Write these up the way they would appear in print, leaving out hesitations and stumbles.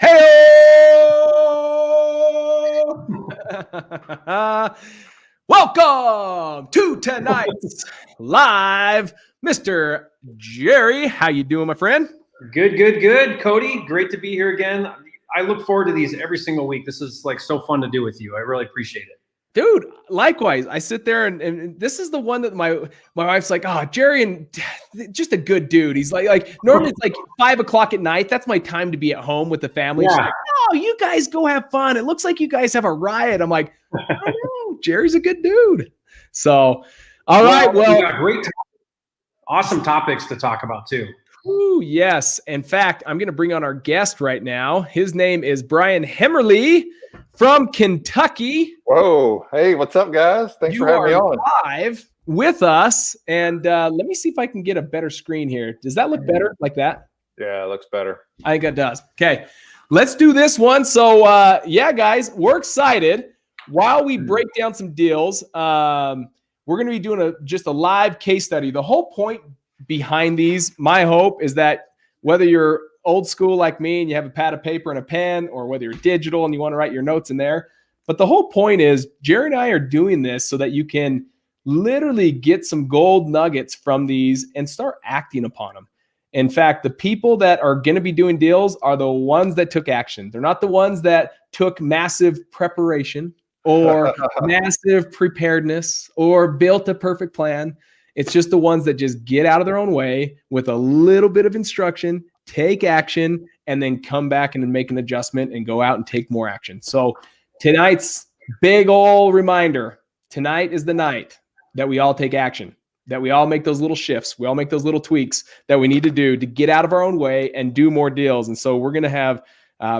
Hey! Welcome to tonight's live, Mr. Jerry. How you doing, my friend? Good, Cody. Great to be here again. I look forward to these every single week. This is like so fun to do with you. I really appreciate it. Dude, likewise. I sit there and this is the one that my wife's like, oh, Jerry, and just a good dude. He's like normally it's like 5 o'clock at night. That's my time to be at home with the family. Yeah. She's like, oh, you guys go have fun. It looks like you guys have a riot. I'm like, I know, Jerry's a good dude. So, all right. Well, we got great, awesome topics to talk about too. Ooh, yes. In fact, I'm going to bring on our guest right now. His name is Brian Hemmerly from Kentucky. Whoa. Hey, what's up, guys? Thanks for having me on. Live with us. And let me see if I can get a better screen here. Does that look better like that? Yeah, it looks better. I think it does. Okay. Let's do this one. So, yeah, guys, we're excited. While we break down some deals, we're going to be doing just a live case study. The whole point behind these, my hope is that whether you're old school like me and you have a pad of paper and a pen, or whether you're digital and you want to write your notes in there, but the whole point is Jerry and I are doing this so that you can literally get some gold nuggets from these and start acting upon them. In fact, the people that are going to be doing deals are the ones that took action. They're not the ones that took massive preparation or massive preparedness or built a perfect plan. It's just the ones that just get out of their own way with a little bit of instruction, take action, and then come back and make an adjustment and go out and take more action. So tonight's big old reminder, tonight is the night that we all take action, that we all make those little shifts. We all make those little tweaks that we need to do to get out of our own way and do more deals. And so we're going to have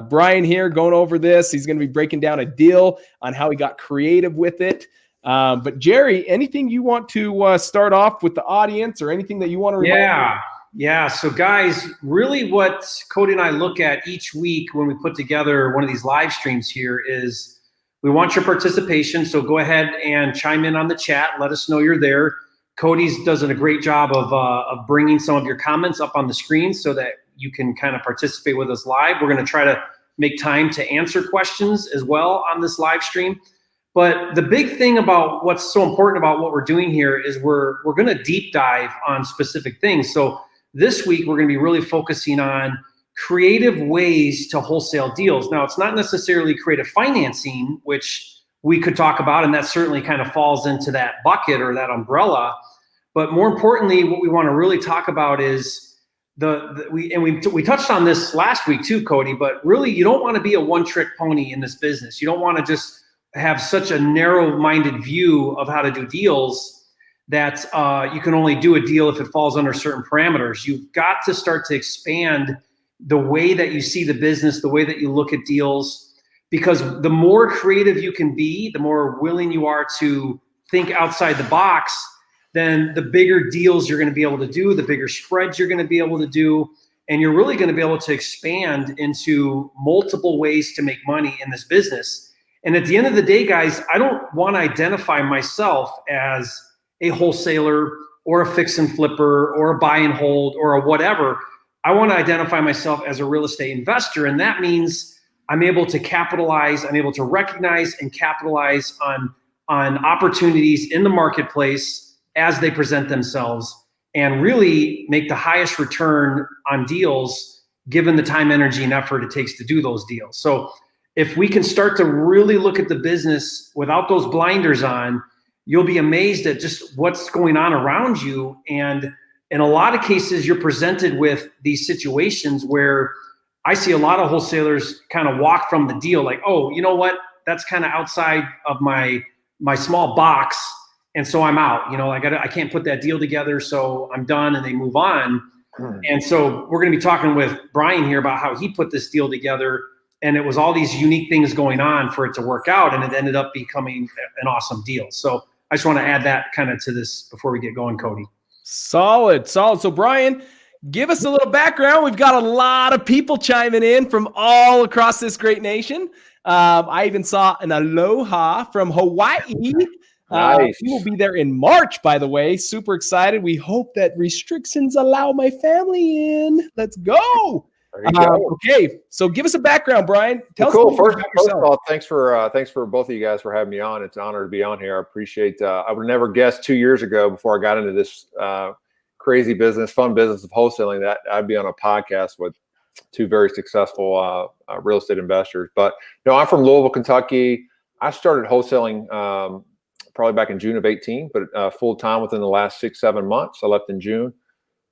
Brian here going over this. He's going to be breaking down a deal on how he got creative with it. But Jerry, anything you want to start off with the audience or anything that you want to remind? Yeah. So guys, really what Cody and I look at each week when we put together one of these live streams here is we want your participation. So go ahead and chime in on the chat. Let us know you're there. Cody's does a great job of bringing some of your comments up on the screen so that you can kind of participate with us live. We're going to try to make time to answer questions as well on this live stream. But the big thing about what's so important about what we're doing here is we're going to deep dive on specific things. So this week, we're going to be really focusing on creative ways to wholesale deals. Now, it's not necessarily creative financing, which we could talk about, and that certainly kind of falls into that bucket or that umbrella. But more importantly, what we want to really talk about is we touched on this last week too, Cody, but really you don't want to be a one-trick pony in this business. You don't want to just have such a narrow-minded view of how to do deals that you can only do a deal if it falls under certain parameters. You've got to start to expand the way that you see the business, the way that you look at deals, because the more creative you can be, the more willing you are to think outside the box, then the bigger deals you're going to be able to do, the bigger spreads you're going to be able to do, and you're really going to be able to expand into multiple ways to make money in this business. And at the end of the day, guys, I don't want to identify myself as a wholesaler or a fix and flipper or a buy and hold or a whatever. I want to identify myself as a real estate investor. And that means I'm able to capitalize, I'm able to recognize and capitalize on opportunities in the marketplace as they present themselves and really make the highest return on deals given the time, energy, and effort it takes to do those deals. So if we can start to really look at the business without those blinders on, you'll be amazed at just what's going on around you. And in a lot of cases, you're presented with these situations where I see a lot of wholesalers kind of walk from the deal like, oh, you know what? That's kind of outside of my small box. And so I'm out. You know, I can't put that deal together, so I'm done, and they move on. And so we're going to be talking with Brian here about how he put this deal together. And it was all these unique things going on for it to work out, and it ended up becoming an awesome deal. So I just want to add that kind of to this before we get going, Cody. Solid. So Brian, give us a little background. We've got a lot of people chiming in from all across this great nation. I even saw an aloha from Hawaii. Nice. We will be there in March, by the way. Super excited. We hope that restrictions allow my family in. Let's go. There you go. Okay, so give us a background, Brian. Tell us a Cool. little bit First about of yourself. all, thanks for both of you guys for having me on. It's an honor to be on here. I appreciate. I would never guess 2 years ago, before I got into this crazy business, fun business of wholesaling, that I'd be on a podcast with two very successful real estate investors. But no, I'm from Louisville, Kentucky. I started wholesaling probably back in June of 18, but full time within the last 6-7 months. I left in June.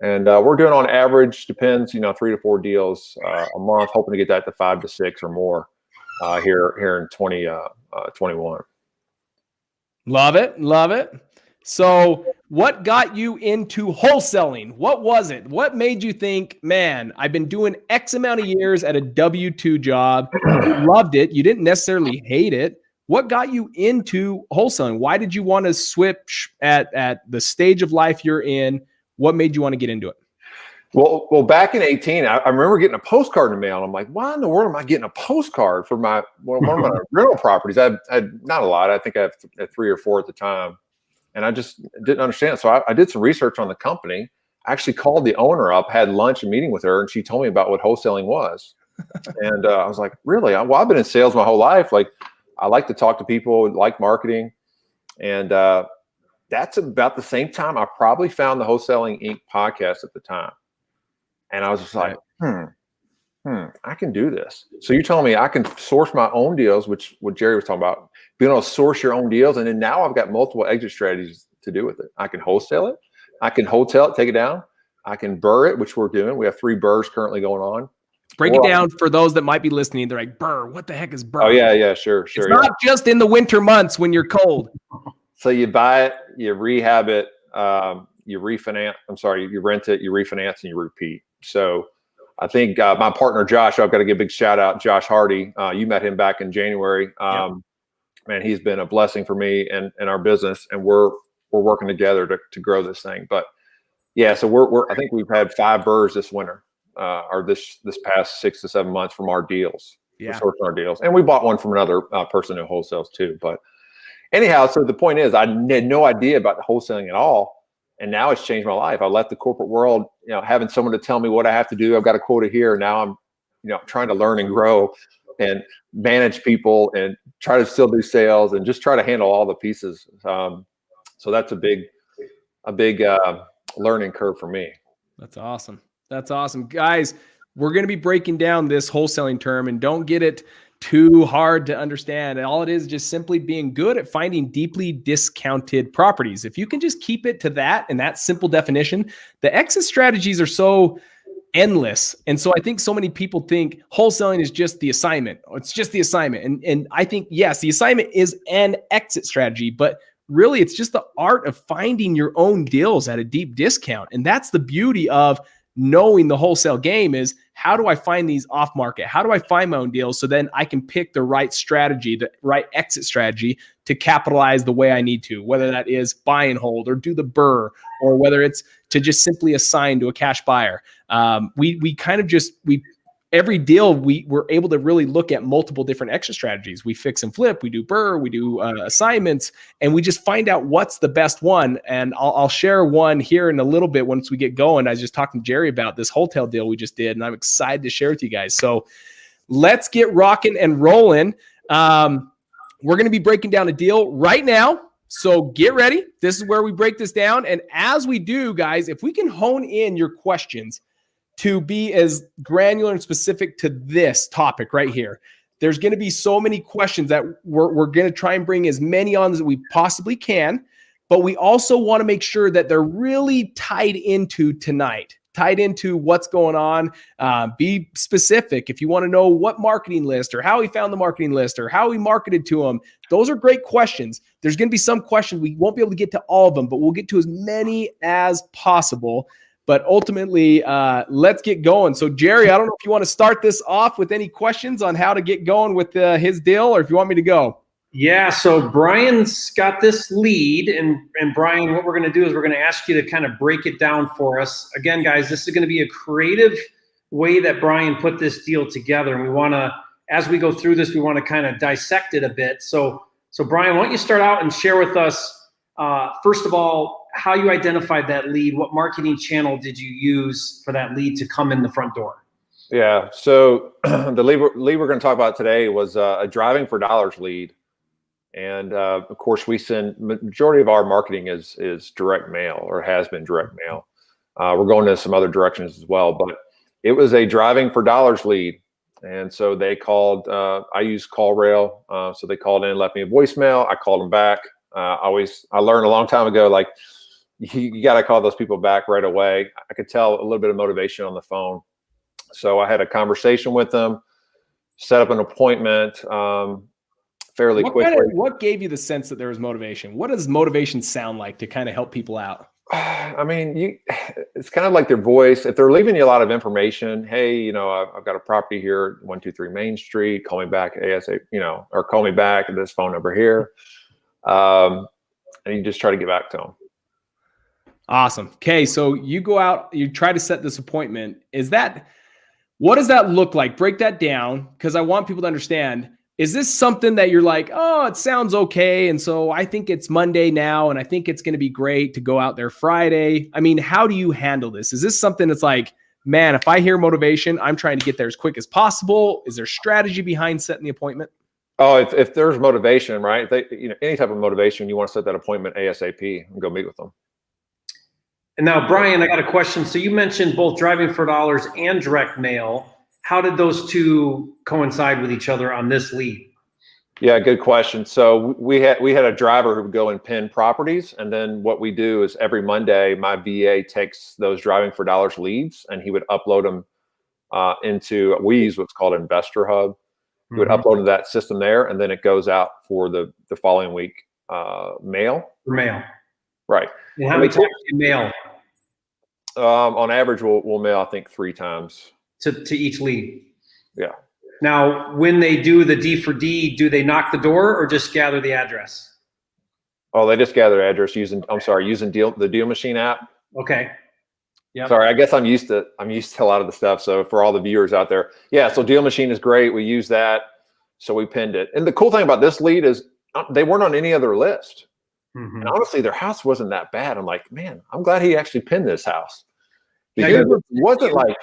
And we're doing, on average, depends, 3 to 4 deals a month, hoping to get that to 5 to 6 or more here in 2021. Love it. So what got you into wholesaling? What was it? What made you think, man, I've been doing X amount of years at a W-2 job. You loved it. You didn't necessarily hate it. What got you into wholesaling? Why did you want to switch at the stage of life you're in? What made you want to get into it? Well, back in 18, I remember getting a postcard in the mail. And I'm like, why in the world am I getting a postcard for one of my rental properties? I had not a lot. I think I had 3 or 4 at the time. And I just didn't understand. So I did some research on the company. I actually called the owner up, had lunch and meeting with her, and she told me about what wholesaling was. And I was like, really? Well, I've been in sales my whole life. Like, I like to talk to people, like marketing. And that's about the same time I probably found the Wholesaling Inc. podcast at the time. And I was just like, I can do this. So you're telling me I can source my own deals, which what Jerry was talking about, being able to source your own deals. And then now I've got multiple exit strategies to do with it. I can wholesale it. I can hotel it, take it down. I can burr it, which we're doing. We have 3 burrs currently going on. Break it down for those that might be listening. They're like, burr, what the heck is burr? Oh, yeah, sure. It's not just in the winter months when you're cold. So you buy it, you rehab it, you refinance. You rent it, you refinance, and you repeat. So I think my partner, Josh, I've got to give a big shout out, Josh Hardy. You met him back in January. Man, he's been a blessing for me and our business, and we're working together to grow this thing. But yeah, so I think we've had 5 burrs this winter. Or this past 6 to 7 months from our deals, sourcing our deals, and we bought one from another person who wholesales too. But anyhow, so the point is, I had no idea about the wholesaling at all, and now it's changed my life. I left the corporate world, having someone to tell me what I have to do. I've got a quota here. Now I'm, trying to learn and grow, and manage people, and try to still do sales, and just try to handle all the pieces. So that's a big learning curve for me. That's awesome. That's awesome. Guys, we're going to be breaking down this wholesaling term, and don't get it too hard to understand. All it is just simply being good at finding deeply discounted properties. If you can just keep it to that and that simple definition, the exit strategies are so endless. And so I think so many people think wholesaling is just the assignment. It's just the assignment. And I think, yes, the assignment is an exit strategy, but really it's just the art of finding your own deals at a deep discount. And that's the beauty of knowing the wholesale game, is how do I find these off market? How do I find my own deals so then I can pick the right strategy, the right exit strategy to capitalize the way I need to, whether that is buy and hold or do the burr, or whether it's to just simply assign to a cash buyer. Every deal, we're able to really look at multiple different exit strategies. We fix and flip, we do burr, we do assignments, and we just find out what's the best one. And I'll share one here in a little bit once we get going. I was just talking to Jerry about this wholesale deal we just did, and I'm excited to share with you guys. So let's get rocking and rolling. We're going to be breaking down a deal right now. So get ready. This is where we break this down. And as we do, guys, if we can hone in your questions to be as granular and specific to this topic right here, there's going to be so many questions that we're going to try and bring as many on as we possibly can. But we also want to make sure that they're really tied into tonight, tied into what's going on. Be specific. If you want to know what marketing list, or how he found the marketing list, or how he marketed to them, those are great questions. There's going to be some questions we won't be able to get to all of them, but we'll get to as many as possible. But ultimately, let's get going. So, Jerry, I don't know if you want to start this off with any questions on how to get going with his deal, or if you want me to go. Yeah, so Brian's got this lead, and Brian, what we're going to do is we're going to ask you to kind of break it down for us. Again, guys, this is going to be a creative way that Brian put this deal together, and we want to, as we go through this, we want to kind of dissect it a bit. So Brian, why don't you start out and share with us, first of all, how you identified that lead? What marketing channel did you use for that lead to come in the front door? Yeah. So the lead we're going to talk about today was a driving for dollars lead. And of course, we send majority of our marketing is direct mail, or has been direct mail. We're going to some other directions as well, but it was a driving for dollars lead. And so they called, I use CallRail. So they called in, left me a voicemail. I called them back. I learned a long time ago, like you got to call those people back right away. I could tell a little bit of motivation on the phone. So I had a conversation with them, set up an appointment fairly quickly. What gave you the sense that there was motivation? What does motivation sound like to kind of help people out? I mean, it's kind of like their voice. If they're leaving you a lot of information, hey, you know, I've got a property here, 123 Main Street. Call me back ASAP, you know, or call me back at this phone number here. And you just try to get back to them. Awesome. Okay, so you go out, you try to set this appointment. What does that look like? Break that down, because I want people to understand. Is this something that you're like, oh, it sounds okay, and so I think it's Monday now, and I think it's going to be great to go out there Friday? I mean, how do you handle this? Is this something that's like, man, if I hear motivation, I'm trying to get there as quick as possible? Is there strategy behind setting the appointment? Oh, if there's motivation, right? Any type of motivation, you want to set that appointment ASAP and go meet with them. And now, Brian, I got a question. So you mentioned both driving for dollars and direct mail. How did those two coincide with each other on this lead? Yeah, good question. So we had a driver who would go and pin properties, and then what we do is every Monday, my VA takes those driving for dollars leads, and he would upload them into, we use what's called Investor Hub. He would upload to that system there, and then it goes out for the following week mail. For mail, right? And how many times do you mail? On average, we'll mail, I think, 3 times to each lead. Yeah. Now, when they do the D for D, do they knock the door or just gather the address? Oh, they just gather address using the Deal Machine app. Okay. Yeah. Sorry, I guess I'm used to a lot of the stuff. So for all the viewers out there, yeah. So Deal Machine is great. We use that, so we pinned it. And the cool thing about this lead is they weren't on any other list. And honestly, their house wasn't that bad. I'm like, man, I'm glad he actually pinned this house, because it wasn't like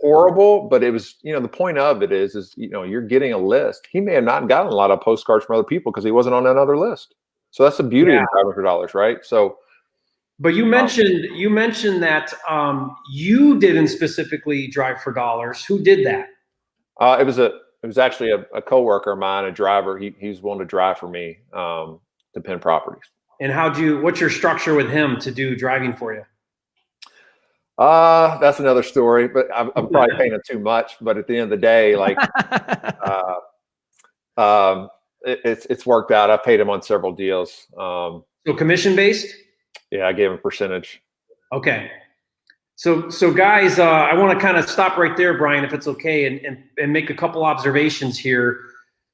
horrible, but it was, the point of it is you're getting a list. He may have not gotten a lot of postcards from other people because he wasn't on another list. So that's the beauty of $500, right? So, but you mentioned that you didn't specifically drive for dollars. Who did that? It was actually a coworker of mine, a driver. He's willing to drive for me to pin properties. And what's your structure with him to do driving for you? That's another story, but I'm probably paying him too much. But at the end of the day, like, it's worked out. I've paid him on several deals. So commission based? Yeah, I gave him a percentage. Okay. So guys, I want to kind of stop right there, Brian, if it's okay, and make a couple observations here.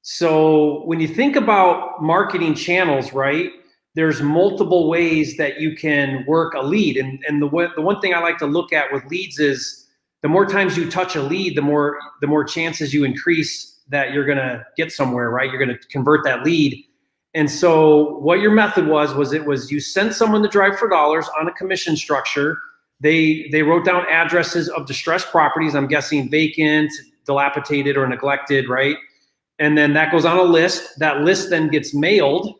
So when you think about marketing channels, right, there's multiple ways that you can work a lead. And the one thing I like to look at with leads is the more times you touch a lead, the more chances you increase that you're going to get somewhere, right? You're going to convert that lead. And so what your method was you sent someone to drive for dollars on a commission structure. They wrote down addresses of distressed properties. I'm guessing vacant, dilapidated, or neglected, right? And then that goes on a list. That list then gets mailed.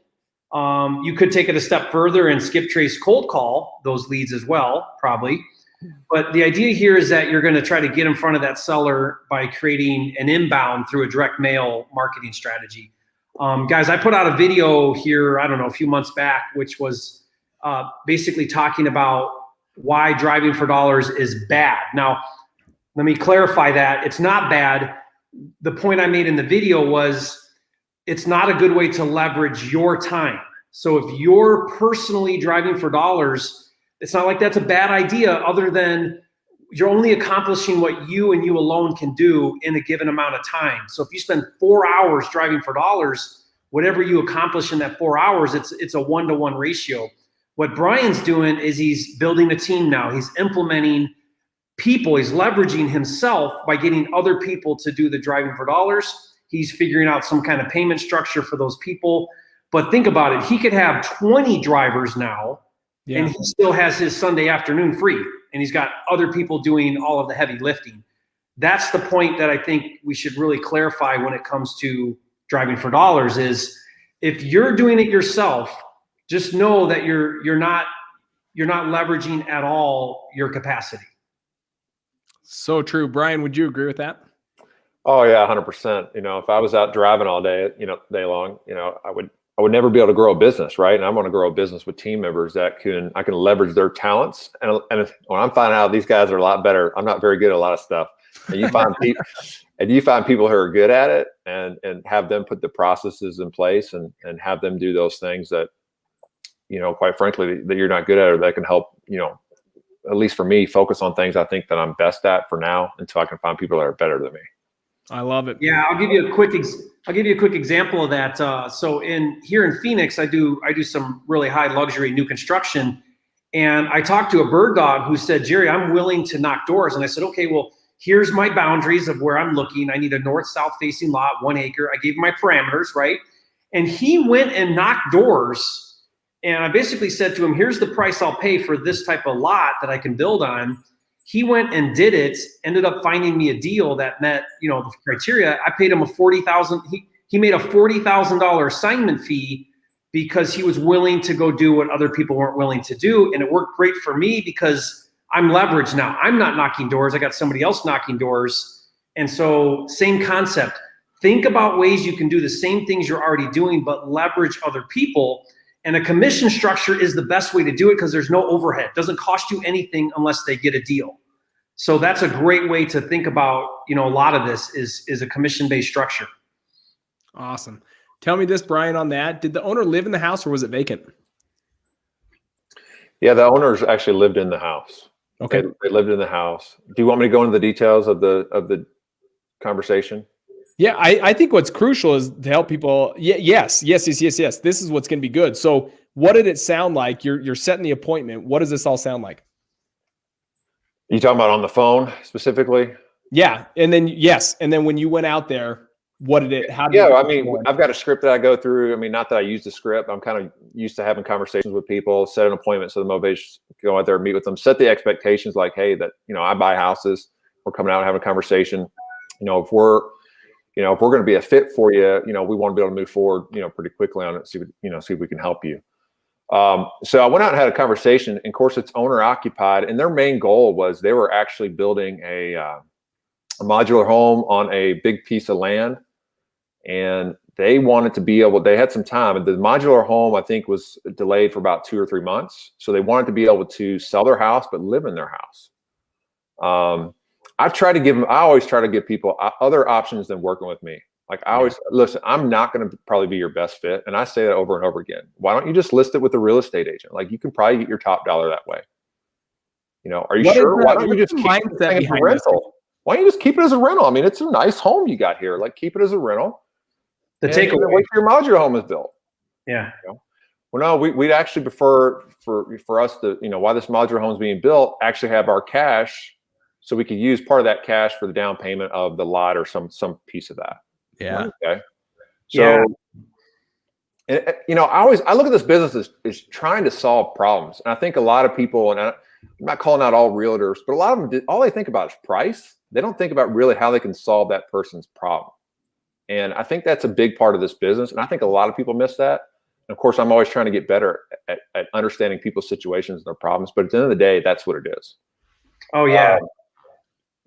You could take it a step further and skip trace cold call those leads as well, probably. But the idea here is that you're going to try to get in front of that seller by creating an inbound through a direct mail marketing strategy. Guys, I put out a video here, I don't know, a few months back, which was basically talking about why driving for dollars is bad. Now, let me clarify that. It's not bad. The point I made in the video was it's not a good way to leverage your time. So if you're personally driving for dollars, it's not like that's a bad idea, other than you're only accomplishing what you and you alone can do in a given amount of time. So if you spend 4 hours driving for dollars, whatever you accomplish in that 4 hours, it's a 1-to-1 ratio. What Brian's doing is he's building a team now. He's implementing people. He's leveraging himself by getting other people to do the driving for dollars. He's figuring out some kind of payment structure for those people. But think about it. He could have 20 drivers now, and he still has his Sunday afternoon free. and he's got other people doing all of the heavy lifting. That's the point that I think we should really clarify when it comes to driving for dollars is if you're doing it yourself, just know that you're not leveraging at all your capacity. So true. Brian, would you agree with that? Oh yeah, 100%. You know, if I was out driving all day, day long, I would never be able to grow a business, right? And I want to grow a business with team members that I can leverage their talents. And when I'm finding out these guys are a lot better, I'm not very good at a lot of stuff. And you find people who are good at it and have them put the processes in place and have them do those things that, quite frankly, that you're not good at, or that can help, at least for me, focus on things I think that I'm best at for now until I can find people that are better than me. I love it. Yeah, I'll give you a quick example of that. So here in Phoenix, I do some really high luxury new construction, and I talked to a bird dog who said, Jerry, I'm willing to knock doors. And I said, okay, well, here's my boundaries of where I'm looking. I need a north-south facing lot, 1 acre. I gave him my parameters, right? And he went and knocked doors. And I basically said to him, here's the price I'll pay for this type of lot that I can build on. He went and did it, ended up finding me a deal that met, the criteria. I paid him $40,000. He made a $40,000 assignment fee because he was willing to go do what other people weren't willing to do. And it worked great for me because I'm leveraged now. I'm not knocking doors. I got somebody else knocking doors. And so same concept. Think about ways you can do the same things you're already doing, but leverage other people. And a commission structure is the best way to do it because there's no overhead. It doesn't cost you anything unless they get a deal. So that's a great way to think about, a lot of this is a commission-based structure. Awesome. Tell me this, Brian, on that. Did the owner live in the house or was it vacant? Yeah, the owners actually lived in the house. Okay. They lived in the house. Do you want me to go into the details of the conversation? Yeah, I think what's crucial is to help people. Yes. This is what's going to be good. So what did it sound like? You're setting the appointment. What does this all sound like? You talking about on the phone specifically? Yeah. And then, yes. And then when you went out there, what did it, how did Yeah, it I mean, I've got a script that I go through. I mean, not that I use the script. I'm kind of used to having conversations with people, set an appointment. So the motivation, go out there, meet with them, set the expectations like, hey, that, I buy houses. We're coming out and having a conversation. If we're going to be a fit for you, we want to be able to move forward, pretty quickly on it. See if we can help you. So I went out and had a conversation, and of course it's owner occupied, and their main goal was they were actually building a modular home on a big piece of land, and they wanted to be able, they had some time, and the modular home I think was delayed for about 2 or 3 months. So they wanted to be able to sell their house, but live in their house. I always try to give people other options than working with me. Like I always listen, I'm not going to probably be your best fit. And I say that over and over again. Why don't you just list it with a real estate agent? Like you can probably get your top dollar that way. Are you sure? Why don't you just keep it as a rental? Why don't you just keep it as a rental? I mean, it's a nice home you got here. Like keep it as a rental. The takeaway, wait till your modular home is built. Yeah. Well, no, we'd actually prefer for us to, while this modular home is being built, actually have our cash so we could use part of that cash for the down payment of the lot or some piece of that. Yeah. Okay. So, I look at this business as trying to solve problems. And I think a lot of people, and I'm not calling out all realtors, but a lot of them, all they think about is price. They don't think about really how they can solve that person's problem. And I think that's a big part of this business. And I think a lot of people miss that. And of course, I'm always trying to get better at understanding people's situations and their problems. But at the end of the day, that's what it is. Oh, yeah.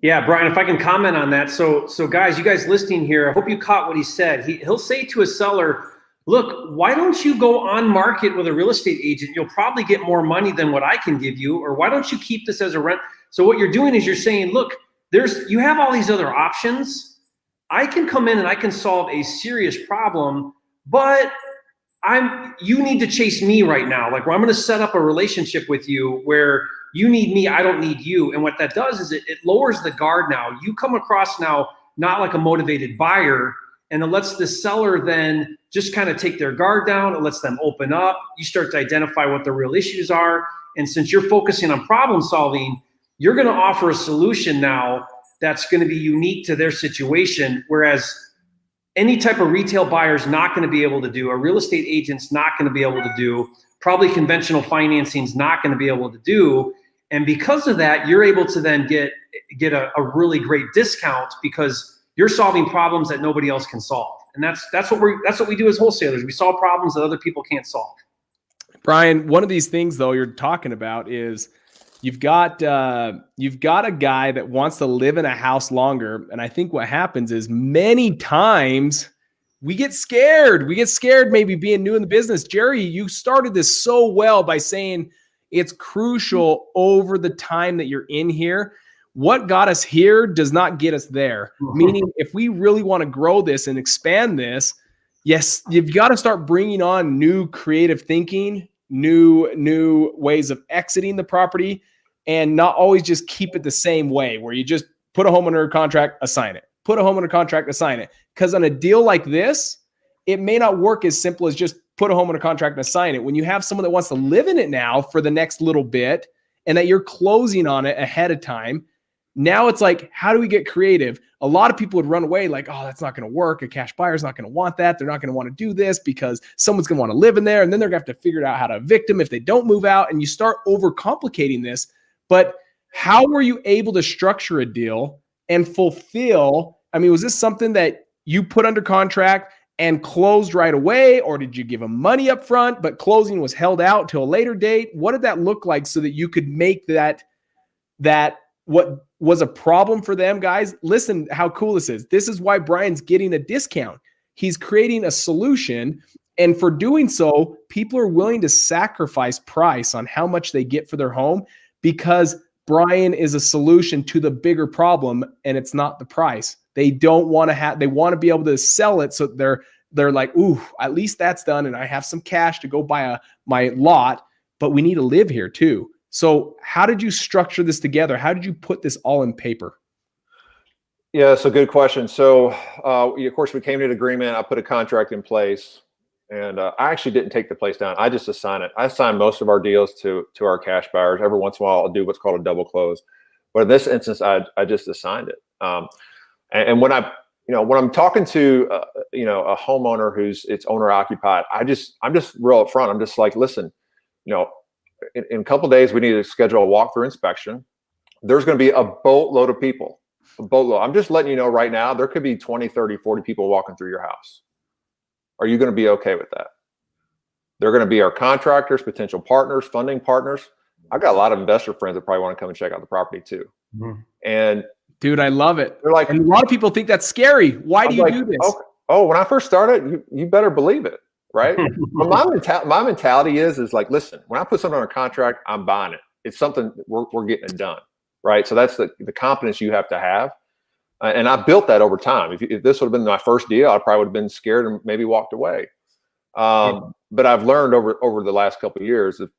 Yeah, Brian, if I can comment on that. So guys, you guys listening here, I hope you caught what he said. He'll say to a seller, look, why don't you go on market with a real estate agent? You'll probably get more money than what I can give you. Or why don't you keep this as a rent? So what you're doing is you're saying, look, you have all these other options. I can come in and I can solve a serious problem, but you need to chase me right now. Like, I'm going to set up a relationship with you where you need me, I don't need you. And what that does is it lowers the guard now. You come across now not like a motivated buyer, and it lets the seller then just kind of take their guard down. It lets them open up. You start to identify what the real issues are. And since you're focusing on problem solving, you're going to offer a solution now that's going to be unique to their situation. Whereas any type of retail buyer is not going to be able to do, a real estate agent's not going to be able to do, probably conventional financing is not going to be able to do. And because of that, you're able to then get a really great discount because you're solving problems that nobody else can solve. And that's what we do as wholesalers. We solve problems that other people can't solve. Brian, one of these things though you're talking about is you've got a guy that wants to live in a house longer. And I think what happens is many times we get scared. We get scared maybe being new in the business. Jerry, you started this so well by saying it's crucial over the time that you're in here. What got us here does not get us there. Meaning if we really want to grow this and expand this, yes, you've got to start bringing on new creative thinking, new ways of exiting the property, and not always just keep it the same way where you just put a home under contract, assign it. Put a home under contract, assign it. Because on a deal like this, it may not work as simple as just put a home under contract and assign it. When you have someone that wants to live in it now for the next little bit and that you're closing on it ahead of time, now it's like, how do we get creative? A lot of people would run away like, oh, that's not going to work. A cash buyer is not going to want that. They're not going to want to do this because someone's going to want to live in there. And then they're going to have to figure out how to evict them if they don't move out. And you start overcomplicating this. But how were you able to structure a deal and fulfill? I mean, was this something that you put under contract and closed right away? Or did you give them money up front, but closing was held out till a later date? What did that look like so that you could make that what was a problem for them? Guys, listen how cool this is. This is why Brian's getting a discount. He's creating a solution. And for doing so, people are willing to sacrifice price on how much they get for their home because Brian is a solution to the bigger problem, and it's not the price. They don't want to have, they want to be able to sell it. So they're like, ooh, at least that's done. And I have some cash to go buy my lot, but we need to live here too. So how did you structure this together? How did you put this all in paper? Yeah, that's a good question. So, of course, we came to an agreement. I put a contract in place, and I actually didn't take the place down. I just assign it. I assign most of our deals to our cash buyers. Every once in a while, I'll do what's called a double close. But in this instance, I just assigned it. And when I'm talking to a homeowner who's it's owner occupied, I'm just real upfront. I'm just like, listen, in a couple of days, we need to schedule a walkthrough inspection. There's going to be a boatload of people, a boatload. I'm just letting you know right now, there could be 20, 30, 40 people walking through your house. Are you going to be okay with that? They're going to be our contractors, potential partners, funding partners. I've got a lot of investor friends that probably want to come and check out the property too. Mm-hmm. And dude, I love it. They're like, and a lot of people think that's scary. Why do you do this? Oh, when I first started, you better believe it. Right. But my mentality is like, listen, when I put something under contract, I'm buying it. It's something we're getting it done. Right. So that's the confidence you have to have. And I built that over time. If this would have been my first deal, I probably would have been scared and maybe walked away. But I've learned over the last couple of years that,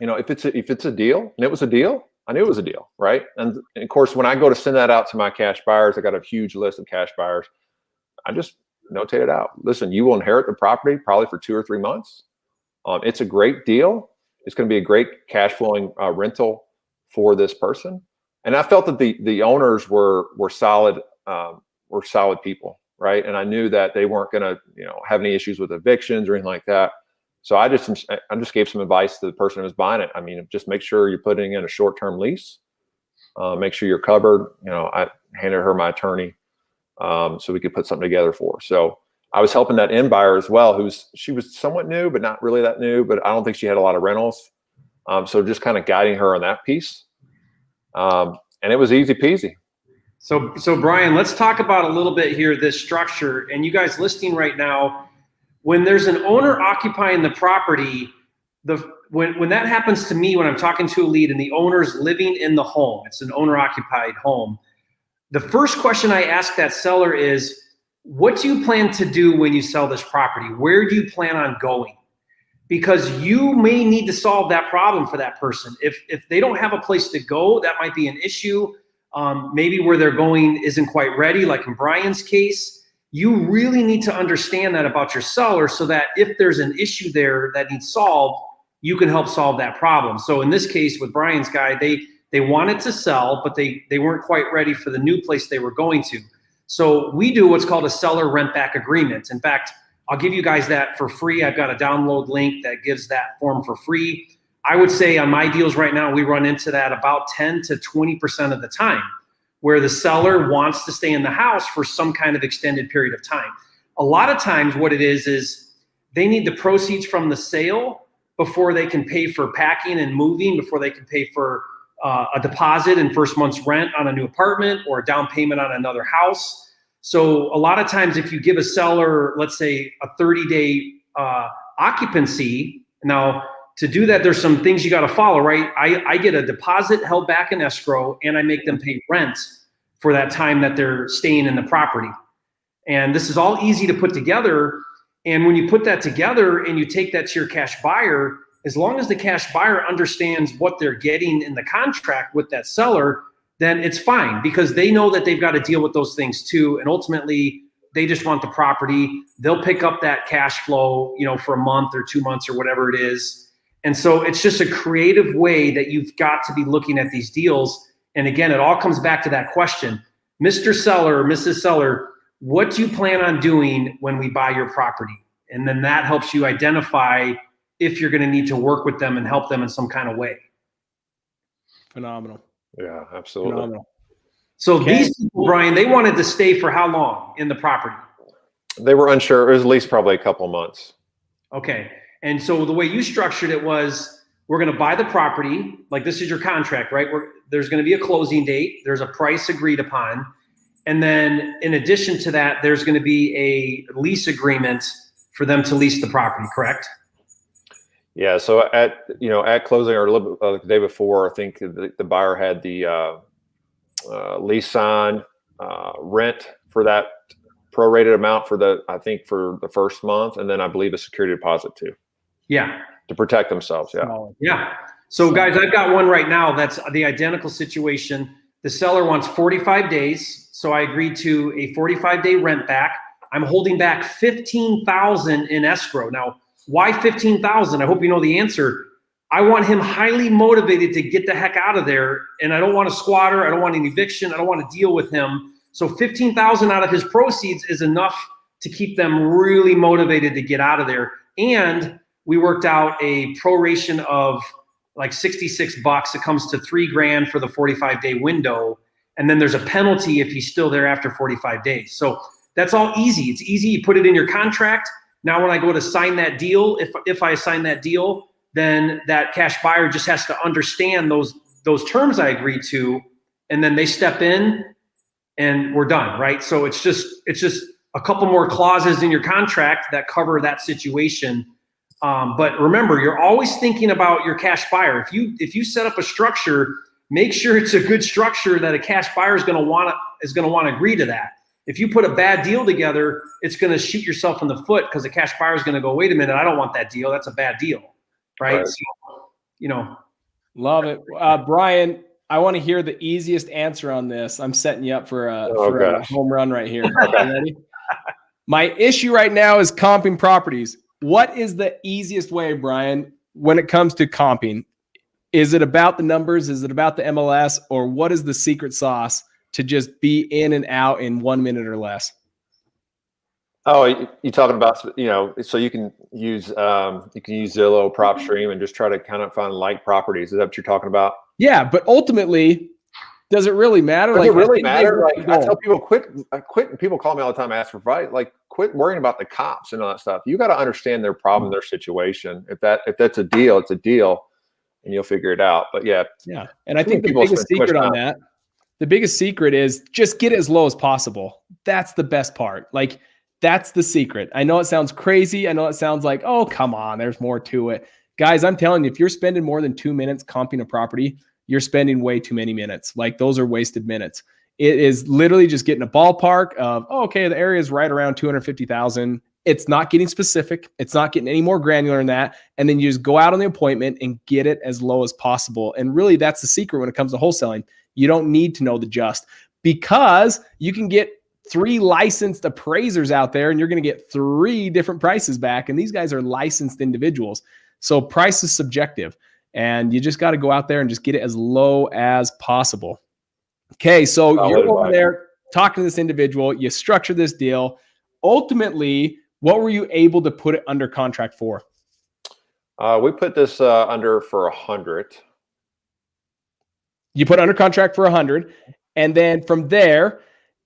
if it's a deal and it was a deal, I knew it was a deal. Right. And of course, when I go to send that out to my cash buyers, I got a huge list of cash buyers. I just notate it out. Listen, you will inherit the property probably for 2 or 3 months. It's a great deal. It's going to be a great cash flowing rental for this person. And I felt that the owners were solid people, right? And I knew that they weren't going to have any issues with evictions or anything like that. So I just gave some advice to the person who was buying it. I mean, just make sure you're putting in a short-term lease. Make sure you're covered. I handed her my attorney. So we could put something together for her. So I was helping that end buyer as well, she was somewhat new, but not really that new, but I don't think she had a lot of rentals. So just kind of guiding her on that piece. And it was easy peasy. So Brian, let's talk about a little bit here, this structure, and you guys listening right now, when there's an owner occupying the property, when that happens to me, when I'm talking to a lead and the owner's living in the home, it's an owner occupied home. The first question I ask that seller is, what do you plan to do when you sell this property? Where do you plan on going? Because you may need to solve that problem for that person. If they don't have a place to go, that might be an issue. Maybe where they're going isn't quite ready, like in Brian's case. You really need to understand that about your seller so that if there's an issue there that needs solved, you can help solve that problem. So in this case with Brian's guy, they wanted to sell, but they weren't quite ready for the new place they were going to. So we do what's called a seller rent back agreement. In fact, I'll give you guys that for free. I've got a download link that gives that form for free. I would say on my deals right now, we run into that about 10 to 20% of the time, where the seller wants to stay in the house for some kind of extended period of time. A lot of times what it is they need the proceeds from the sale before they can pay for packing and moving, before they can pay for a deposit and first month's rent on a new apartment or a down payment on another house. So a lot of times if you give a seller, let's say a 30-day occupancy, now to do that, there's some things you got to follow, right? I get a deposit held back in escrow and I make them pay rent for that time that they're staying in the property. And this is all easy to put together. And when you put that together and you take that to your cash buyer, as long as the cash buyer understands what they're getting in the contract with that seller, then it's fine, because they know that they've got to deal with those things too. And ultimately, they just want the property. They'll pick up that cash flow, for a month or 2 months or whatever it is. And so it's just a creative way that you've got to be looking at these deals. And again, it all comes back to that question, Mr. Seller or Mrs. Seller, what do you plan on doing when we buy your property? And then that helps you identify if you're going to need to work with them and help them in some kind of way. Phenomenal. Yeah, absolutely. Phenomenal. So these people, Brian, they wanted to stay for how long in the property? They were unsure. It was at least probably a couple months. Okay. And so the way you structured it was, we're going to buy the property. Like, this is your contract, right? There's going to be a closing date. There's a price agreed upon. And then in addition to that, there's going to be a lease agreement for them to lease the property, correct? Yeah. So at closing or a little bit, the day before, I think the buyer had the lease signed, rent for that prorated amount for the first month, and then I believe a security deposit too. Yeah. To protect themselves. Yeah. Yeah. So guys, I've got one right now that's the identical situation. The seller wants 45 days. So I agreed to a 45-day rent back. I'm holding back $15,000 in escrow. Now, why $15,000? I hope you know the answer. I want him highly motivated to get the heck out of there. And I don't want a squatter. I don't want an eviction. I don't want to deal with him. So $15,000 out of his proceeds is enough to keep them really motivated to get out of there. And we worked out a proration of like $66. It comes to $3,000 for the 45-day window. And then there's a penalty if he's still there after 45 days. So that's all easy. It's easy. You put it in your contract. Now, when I go to sign that deal, if I sign that deal, then that cash buyer just has to understand those terms I agreed to, and then they step in and we're done, right? So it's just a couple more clauses in your contract that cover that situation. But remember, you're always thinking about your cash buyer. If you set up a structure, make sure it's a good structure that a cash buyer is going to want to agree to that. If you put a bad deal together, it's going to shoot yourself in the foot, because the cash buyer is going to go, wait a minute, I don't want that deal. That's a bad deal, right? So, Love it. Brian, I want to hear the easiest answer on this. I'm setting you up for a home run right here. Okay, ready? My issue right now is comping properties. What is the easiest way, Brian, when it comes to comping? Is it about the numbers? Is it about the MLS? Or what is the secret sauce to just be in and out in 1 minute or less? Oh, you talking about, so you can use Zillow, PropStream, and just try to kind of find like properties. Is that what you're talking about? Yeah, but ultimately, does it really matter? Does it really matter? Like, I tell people, quit. People call me all the time, ask for advice. Like, quit worrying about the comps and all that stuff. You got to understand their problem, their situation. If that's a deal, it's a deal, and you'll figure it out. But yeah. And I think the biggest secret on that, the biggest secret is just get it as low as possible. That's the best part. Like, that's the secret. I know it sounds crazy. I know it sounds like, oh, come on, there's more to it. Guys, I'm telling you, if you're spending more than 2 minutes comping a property, you're spending way too many minutes. Like, those are wasted minutes. It is literally just getting a ballpark of, oh, okay, the area is right around 250,000. It's not getting specific. It's not getting any more granular than that. And then you just go out on the appointment and get it as low as possible. And really, that's the secret when it comes to wholesaling. You don't need to know the just, because you can get 3 licensed appraisers out there and you're going to get 3 different prices back. And these guys are licensed individuals. So price is subjective, and you just got to go out there and just get it as low as possible. Okay. So you're over there talking to this individual, you structure this deal. Ultimately, what were you able to put it under contract for? We put this under for 100. You put under contract for 100, and then from there,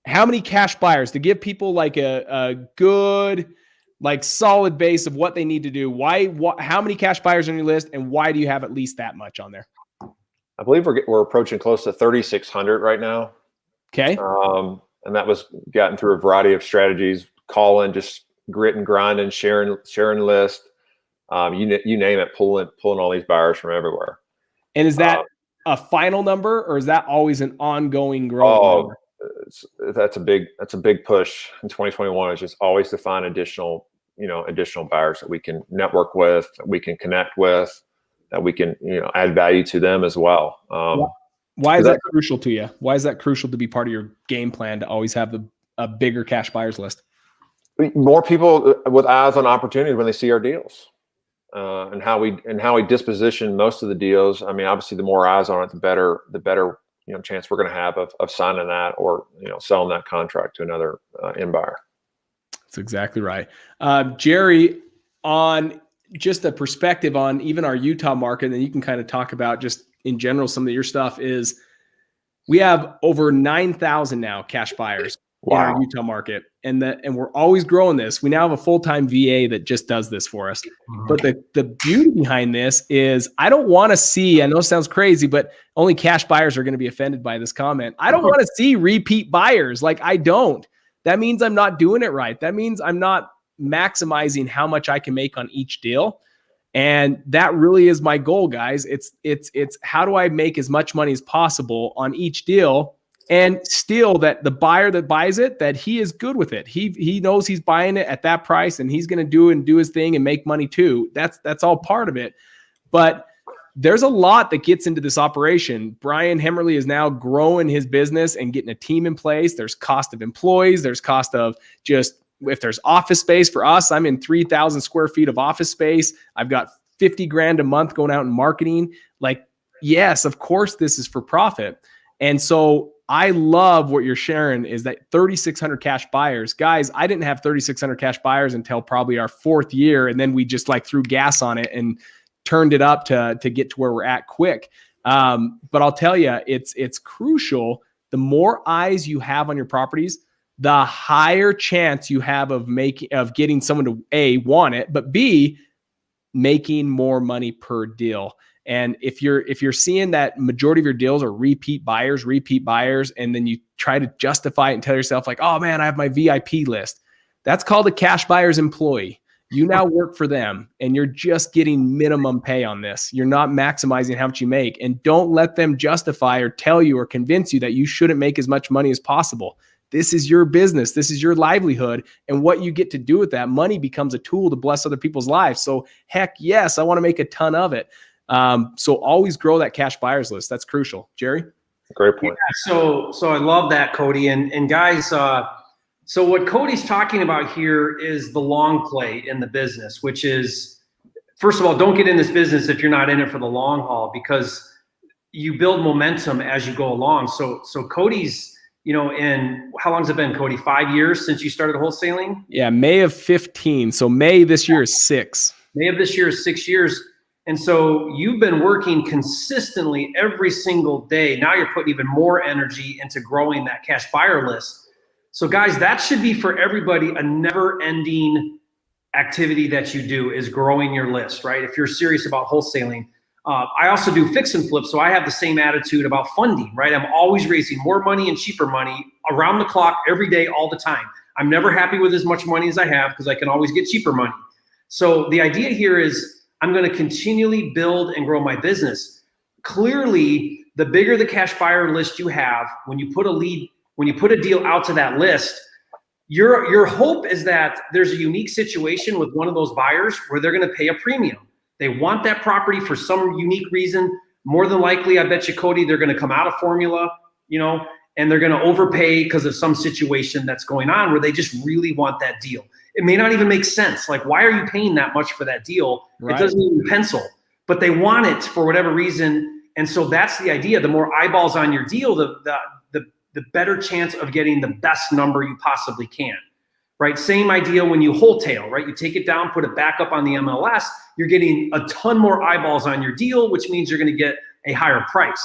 how many cash buyers to give people like a good, like solid base of what they need to do? How many cash buyers on your list, and why do you have at least that much on there? I believe we're approaching close to 3,600 right now. Okay. And that was gotten through a variety of strategies, calling, just grit and grind and sharing list. You name it, pulling all these buyers from everywhere. And is that a final number, or is that always an ongoing growing number? That's a big push in 2021. Is just always to find additional buyers that we can network with, that we can connect with, that we can add value to them as well. Why is that crucial to you? Why is that crucial to be part of your game plan to always have a bigger cash buyers list? More people with eyes on opportunity when they see our deals. And how we disposition most of the deals. I mean, obviously, the more eyes on it, the better chance we're going to have of signing that or selling that contract to another end buyer. That's exactly right, Jerry. On just a perspective on even our Utah market, and then you can kind of talk about just in general some of your stuff. Is we have over 9,000 now cash buyers. Wow. In our Utah market, and we're always growing this. We now have a full-time VA that just does this for us. Mm-hmm. But the beauty behind this is I don't want to see, I know it sounds crazy, but only cash buyers are going to be offended by this comment. I don't want to see repeat buyers. Like, I don't. That means I'm not doing it right. That means I'm not maximizing how much I can make on each deal. And that really is my goal, guys. It's how do I make as much money as possible on each deal, and still that the buyer that buys it, that he is good with it. He knows he's buying it at that price, and he's going to do his thing and make money too. That's all part of it. But there's a lot that gets into this operation. Brian Hemmerly is now growing his business and getting a team in place. There's cost of employees. There's cost of just, if there's office space for us, I'm in 3,000 square feet of office space. I've got 50 grand a month going out in marketing. Like, yes, of course this is for profit. And so I love what you're sharing is that 3,600 cash buyers. Guys, I didn't have 3,600 cash buyers until probably our 4th year. And then we just like threw gas on it and turned it up to get to where we're at quick. But I'll tell you, it's crucial. The more eyes you have on your properties, the higher chance you have of getting someone to A, want it, but B, making more money per deal. And if you're seeing that majority of your deals are repeat buyers, and then you try to justify it and tell yourself like, oh man, I have my VIP list. That's called a cash buyer's employee. You now work for them and you're just getting minimum pay on this. You're not maximizing how much you make, and don't let them justify or tell you or convince you that you shouldn't make as much money as possible. This is your business. This is your livelihood. And what you get to do with that money becomes a tool to bless other people's lives. So heck yes, I want to make a ton of it. So always grow that cash buyers list. That's crucial. Jerry? Great point. Yeah, so I love that, Cody. And guys, so what Cody's talking about here is the long play in the business, which is, first of all, don't get in this business if you're not in it for the long haul, because you build momentum as you go along. So Cody's, and how long has it been, Cody? 5 years since you started wholesaling? Yeah, May of 15. So May this year is 6. May of this year is 6 years. And so you've been working consistently every single day. Now you're putting even more energy into growing that cash buyer list. So guys, that should be for everybody a never-ending activity that you do, is growing your list, right? If you're serious about wholesaling. I also do fix and flip, so I have the same attitude about funding, right? I'm always raising more money and cheaper money around the clock, every day, all the time. I'm never happy with as much money as I have because I can always get cheaper money. So the idea here is I'm going to continually build and grow my business. Clearly, the bigger the cash buyer list you have, when you put a deal out to that list, your hope is that there's a unique situation with one of those buyers where they're going to pay a premium. They want that property for some unique reason. More than likely, I bet you, Cody, they're going to come out of formula, and they're going to overpay because of some situation that's going on where they just really want that deal. It may not even make sense. Like, why are you paying that much for that deal? Right. It doesn't even pencil, but they want it for whatever reason. And so that's the idea. The more eyeballs on your deal, the better chance of getting the best number you possibly can, right? Same idea when you wholesale, right? You take it down, put it back up on the MLS, you're getting a ton more eyeballs on your deal, which means you're going to get a higher price.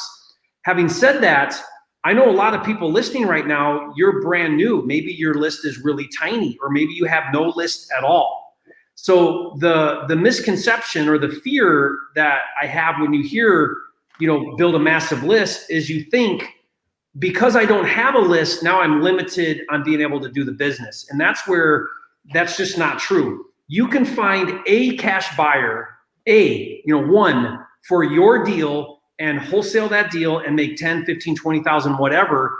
Having said that, I know a lot of people listening right now, you're brand new. Maybe your list is really tiny, or maybe you have no list at all. So the misconception or the fear that I have when you hear, build a massive list is you think, because I don't have a list, now I'm limited on being able to do the business. And that's just not true. You can find a cash buyer, one for your deal and wholesale that deal and make 10, 15, 20,000, whatever,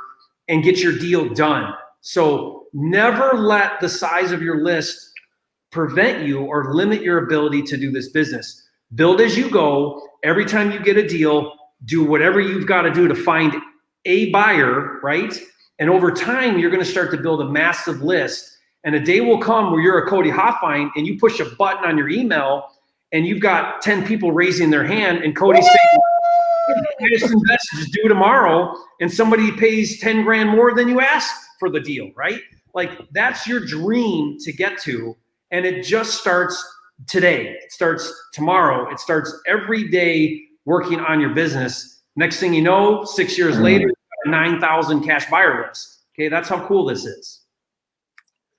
and get your deal done. So never let the size of your list prevent you or limit your ability to do this business. Build as you go. Every time you get a deal, do whatever you've got to do to find a buyer, right? And over time, you're going to start to build a massive list. And a day will come where you're a Cody Hoffine and you push a button on your email and you've got 10 people raising their hand and Cody's saying, I just invest, just do it tomorrow. And somebody pays 10 grand more than you asked for the deal, right? Like that's your dream to get to. And it just starts today. It starts tomorrow. It starts every day working on your business. Next thing you know, 6 years later, 9,000 cash buyer list. Okay, that's how cool this is.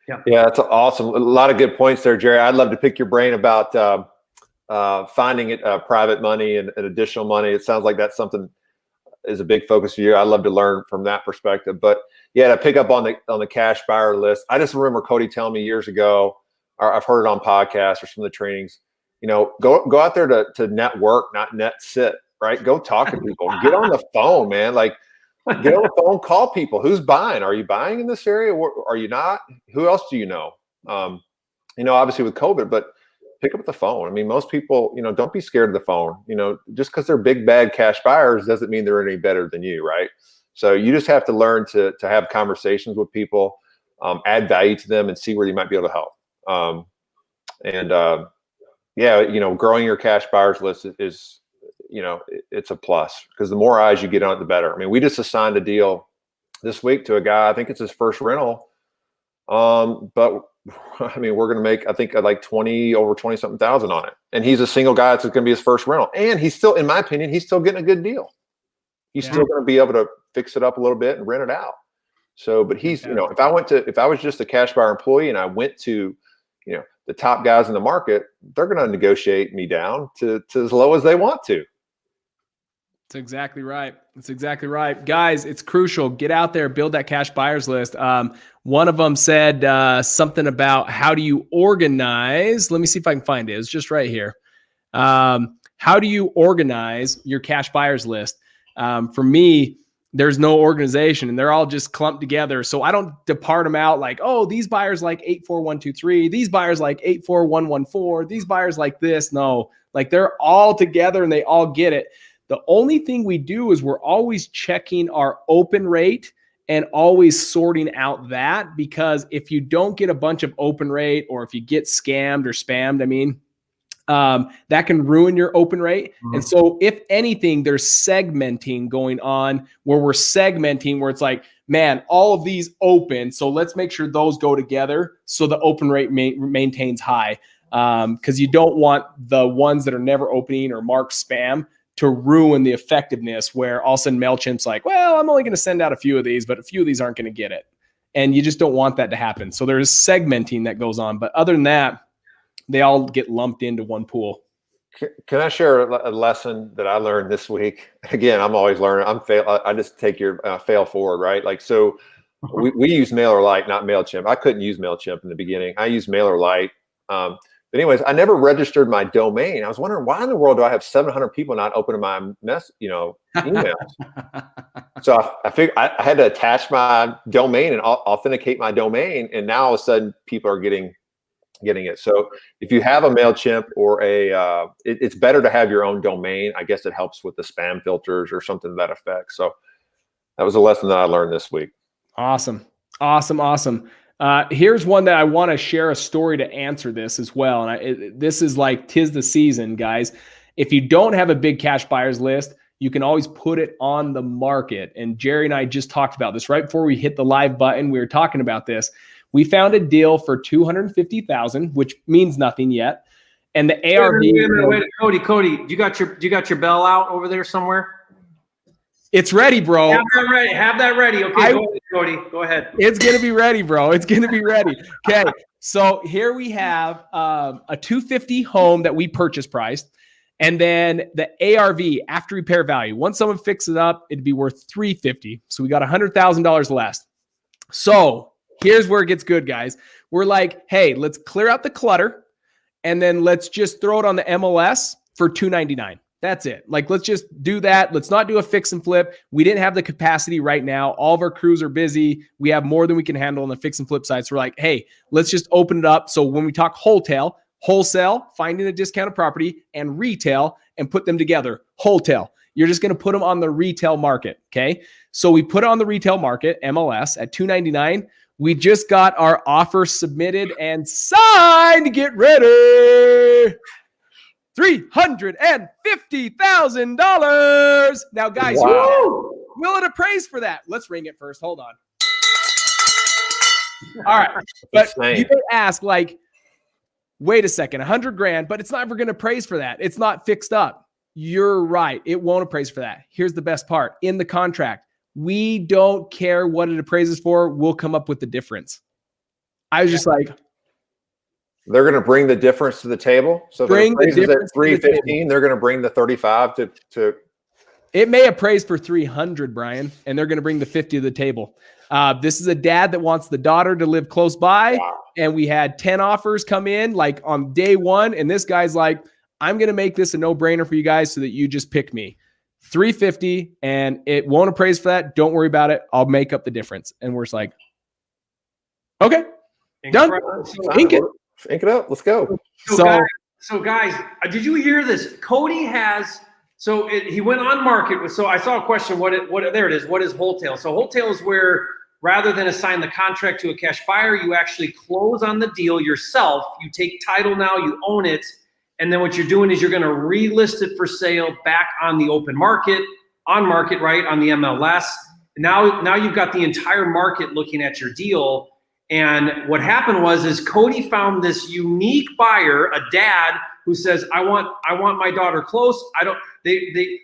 Yeah, that's awesome. A lot of good points there, Jerry. I'd love to pick your brain about finding it private money and additional money. It sounds like that's something is a big focus for you. I'd love to learn from that perspective. But yeah, to pick up on the cash buyer list, I just remember Cody telling me years ago, or I've heard it on podcasts or some of the trainings, go out there to network, not net sit, right? Go talk to people, get on the phone, man. Like get on the phone, call people. Who's buying? Are you buying in this area? Or are you not? Who else do you know? Obviously with COVID, but pick up the phone. I mean, most people, don't be scared of the phone. Just because they're big, bad cash buyers doesn't mean they're any better than you, right? So you just have to learn to have conversations with people, add value to them and see where you might be able to help. Growing your cash buyers list is it's a plus because the more eyes you get on it, the better. I mean, we just assigned a deal this week to a guy. I think it's his first rental. But I mean, we're going to make, I think like over 20 something thousand on it. And he's a single guy. It's going to be his first rental. And he's still, in my opinion, he's still getting a good deal. He's still going to be able to fix it up a little bit and rent it out. So, but he's, if I was just a cash buyer employee and I went to, the top guys in the market, they're going to negotiate me down to as low as they want to. That's exactly right. That's exactly right. Guys, it's crucial. Get out there, build that cash buyers list. One of them said something about how do you organize? Let me see if I can find it. It's just right here. How do you organize your cash buyers list? For me, there's no organization and they're all just clumped together. So I don't depart them out like, oh, these buyers like 84123, these buyers like 84114, these buyers like this. No, like they're all together and they all get it. The only thing we do is we're always checking our open rate and always sorting out that, because if you don't get a bunch of open rate or if you get scammed or spammed, that can ruin your open rate. Mm-hmm. And so if anything, there's segmenting going on where we're segmenting where it's like, man, all of these open. So let's make sure those go together so the open rate maintains high. Because you don't want the ones that are never opening or marked spam to ruin the effectiveness where all of a sudden MailChimp's like, well, I'm only going to send out a few of these, but a few of these aren't going to get it. And you just don't want that to happen. So there's segmenting that goes on. But other than that, they all get lumped into one pool. Can I share a lesson that I learned this week? Again, I'm always learning. I just take your fail forward, right? Like, so we use MailerLite, not MailChimp. I couldn't use MailChimp in the beginning. I used MailerLite. But anyways, I never registered my domain. I was wondering why in the world do I have 700 people not opening my emails? So I figured I had to attach my domain and authenticate my domain. And now all of a sudden people are getting it. So if you have a MailChimp or it's better to have your own domain. I guess it helps with the spam filters or something to that effect. So that was a lesson that I learned this week. Awesome. Here's one that I want to share a story to answer this as well. And this is like, 'tis the season, guys. If you don't have a big cash buyers list, you can always put it on the market. And Jerry and I just talked about this right before we hit the live button. We were talking about this. We found a deal for $250,000, which means nothing yet. And the ARV. Wait, Cody, do you got your bell out over there somewhere? It's ready, bro. Have that ready. Okay, go ahead, Cody. Go ahead. It's gonna be ready, bro. It's gonna be ready. Okay. So here we have a 250 home that we purchase priced, and then the ARV, after repair value. Once someone fixes it up, it'd be worth 350. So we got $100,000 less. So here's where it gets good, guys. We're like, hey, let's clear out the clutter, and then let's just throw it on the MLS for $299. That's it. Like, let's just do that. Let's not do a fix and flip. We didn't have the capacity right now. All of our crews are busy. We have more than we can handle on the fix and flip side. So we're like, hey, let's just open it up. So when we talk wholesale, finding a discounted property, and retail, and put them together, wholesale. You're just going to put them on the retail market. Okay. So we put it on the retail market, MLS, at $299. We just got our offer submitted and signed. Get ready. $350,000. Now, guys, will it appraise for that? Let's ring it first. Hold on. All right. But you may ask, like, wait a second, $100,000, but it's not ever going to appraise for that. It's not fixed up. You're right. It won't appraise for that. Here's the best part. In the contract, we don't care what it appraises for. We'll come up with the difference. I was just like, they're going to bring the difference to the table. So bring the difference at 315. They're going to bring the 35 to. It may appraise for 300, Brian, and they're going to bring the 50 to the table. This is a dad that wants the daughter to live close by. Wow. And we had 10 offers come in like on day one. And this guy's like, I'm going to make this a no-brainer for you guys so that you just pick me. 350, and it won't appraise for that. Don't worry about it. I'll make up the difference. And we're just like, okay, done. Ink it. Ink it up. Let's go. So guys, did you hear this? Cody has. He went on market with. So I saw a question. There it is. What is wholesale? So wholesale is where rather than assign the contract to a cash buyer, you actually close on the deal yourself. You take title now. You own it, and then what you're doing is you're going to relist it for sale back on the open market, right on the MLS. Now you've got the entire market looking at your deal. And what happened is Cody found this unique buyer, a dad who says, I want my daughter close.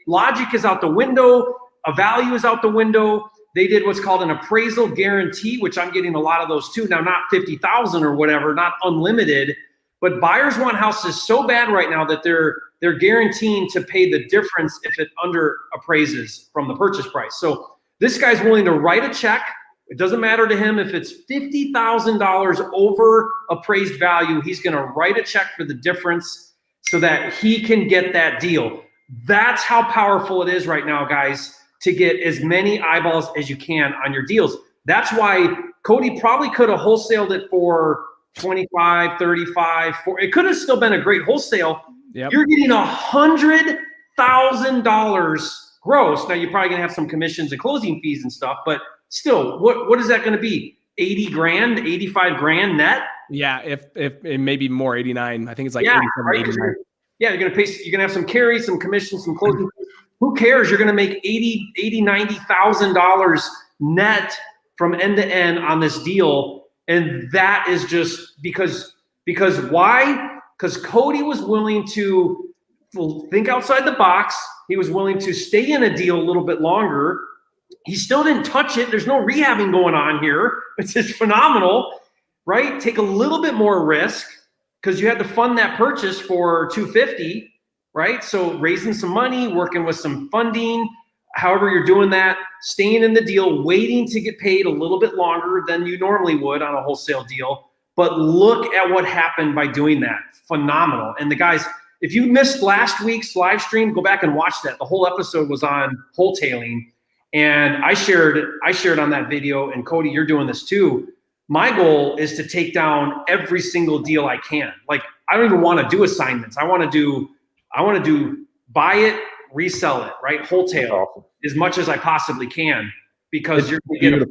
Logic is out the window. A value is out the window. They did what's called an appraisal guarantee, which I'm getting a lot of those too. Now, not 50,000 or whatever, not unlimited, but buyers want houses so bad right now that they're guaranteeing to pay the difference if it under appraises from the purchase price. So this guy's willing to write a check. It doesn't matter to him if it's $50,000 over appraised value. He's going to write a check for the difference so that he can get that deal. That's how powerful it is right now, guys, to get as many eyeballs as you can on your deals. That's why Cody probably could have wholesaled it for 25, 35, 40. It could have still been a great wholesale. Yep. You're getting $100,000 gross. Now you're probably going to have some commissions and closing fees and stuff, but still, what is that going to be? 80 grand, 85 grand net? Yeah, if it may be more, 89. I think it's like 87, right? 89. Yeah, you're going to have some carries, some commissions, some closing. Who cares? You're going to make $90,000 net from end to end on this deal. And that is just because why? Because Cody was willing to think outside the box. He was willing to stay in a deal a little bit longer. He still didn't touch it. There's no rehabbing going on here. It's just phenomenal, right? Take a little bit more risk because you had to fund that purchase for $250, right? So raising some money, working with some funding, however you're doing that, staying in the deal, waiting to get paid a little bit longer than you normally would on a wholesale deal. But look at what happened by doing that. Phenomenal. And the guys, if you missed last week's live stream, go back and watch that. The whole episode was on wholetailing. And I shared on that video, and Cody, you're doing this too. My goal is to take down every single deal I can. Like, I don't even want to do assignments. I want to do buy it, resell it, right? Wholesale as much as I possibly can because you're going to get it.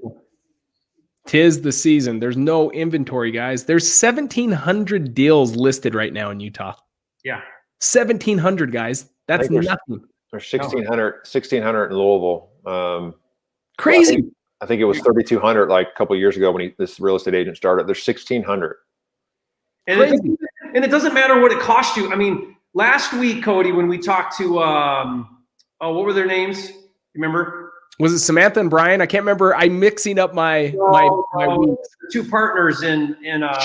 Tis the season. There's no inventory, guys. There's 1,700 deals listed right now in Utah. Yeah. 1,700, guys. That's nothing. There's 1,600 in Louisville. Crazy. I think it was 3,200 like a couple of years ago when this real estate agent started. There's 1,600. And it doesn't matter what it cost you. I mean, last week, Cody, when we talked to, what were their names? You remember? Was it Samantha and Brian? I can't remember. I'm mixing up my weeks. Two partners in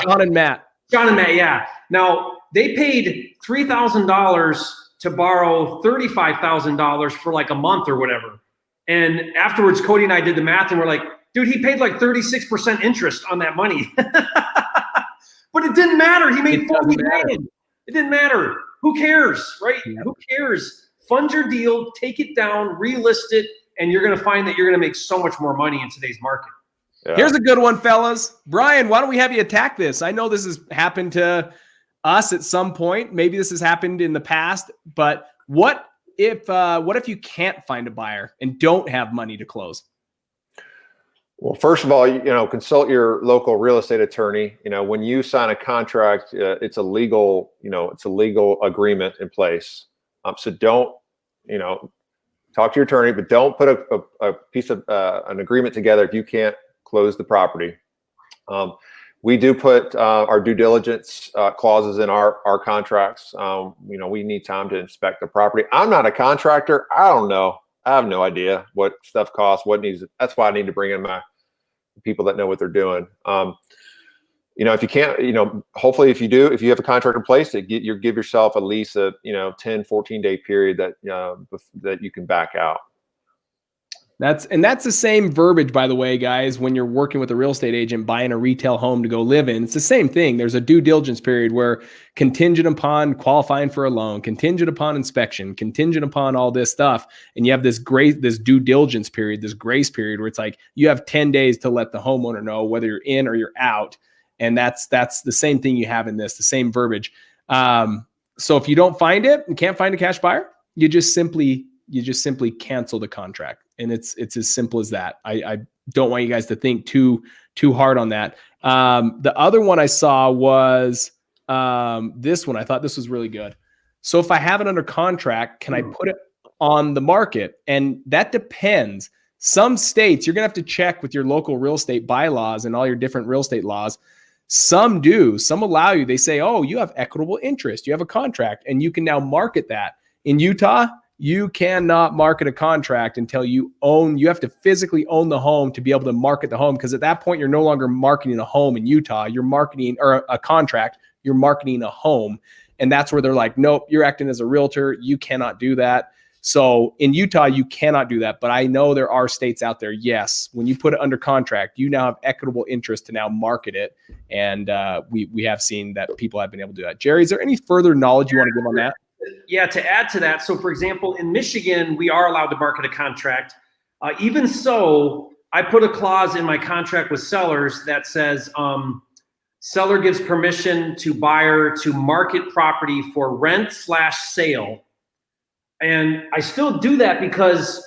Sean and Matt. Sean and Matt, yeah. Now they paid $3,000 to borrow $35,000 for like a month or whatever. And afterwards, Cody and I did the math, and we're like, dude, he paid like 36% interest on that money. But it didn't matter. He made $40 million. It didn't matter. Who cares, right? Yeah. Who cares? Fund your deal, take it down, relist it, and you're going to find that you're going to make so much more money in today's market. Yeah. Here's a good one, fellas. Brian, why don't we have you attack this? I know this has happened to us at some point. Maybe this has happened in the past, but what if you can't find a buyer and don't have money to close? Well, first of all, consult your local real estate attorney. When you sign a contract, it's a legal agreement in place. So don't, talk to your attorney, but don't put a piece of an agreement together if you can't close the property. We do put our due diligence clauses in our contracts. We need time to inspect the property. I'm not a contractor. I don't know. I have no idea what stuff costs, that's why I need to bring in my people that know what they're doing. If you can't, hopefully if you have a contract in place, you give yourself at least a 10, 14-day period that you can back out. That's the same verbiage, by the way, guys, when you're working with a real estate agent buying a retail home to go live in. It's the same thing. There's a due diligence period where contingent upon qualifying for a loan, contingent upon inspection, contingent upon all this stuff. And you have this due diligence period, this grace period where it's like you have 10 days to let the homeowner know whether you're in or you're out. And that's the same thing you have in this, the same verbiage. So if you don't find it and can't find a cash buyer, you just simply cancel the contract. And it's as simple as that. I don't want you guys to think too hard on that. The other one I saw was this one. I thought this was really good. So if I have it under contract, can I put it on the market? And that depends. Some states, you're going to have to check with your local real estate bylaws and all your different real estate laws. Some do. Some allow you. They say, oh, you have equitable interest. You have a contract, and you can now market that. In Utah, you cannot market a contract until you have to physically own the home to be able to market the home. Because at that point, you're no longer marketing a home in Utah. You're marketing, or a contract, you're marketing a home. And that's where they're like, nope, you're acting as a realtor. You cannot do that. So in Utah, you cannot do that. But I know there are states out there. Yes. When you put it under contract, you now have equitable interest to now market it. And we have seen that people have been able to do that. Jerry, is there any further knowledge you want to give on that? Yeah, to add to that, so for example, in Michigan, we are allowed to market a contract. Even so, I put a clause in my contract with sellers that says seller gives permission to buyer to market property for rent/sale. And I still do that because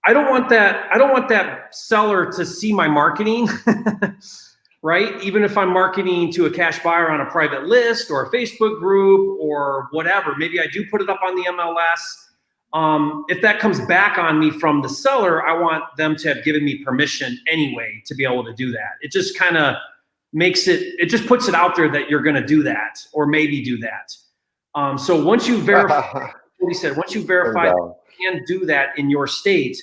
I don't want that seller to see my marketing. Right? Even if I'm marketing to a cash buyer on a private list or a Facebook group or whatever, maybe I do put it up on the MLS. If that comes back on me from the seller, I want them to have given me permission anyway to be able to do that. It just kind of it just puts it out there that you're going to do that or maybe do that. So once you verify, what he said, once you verify that you can do that in your state,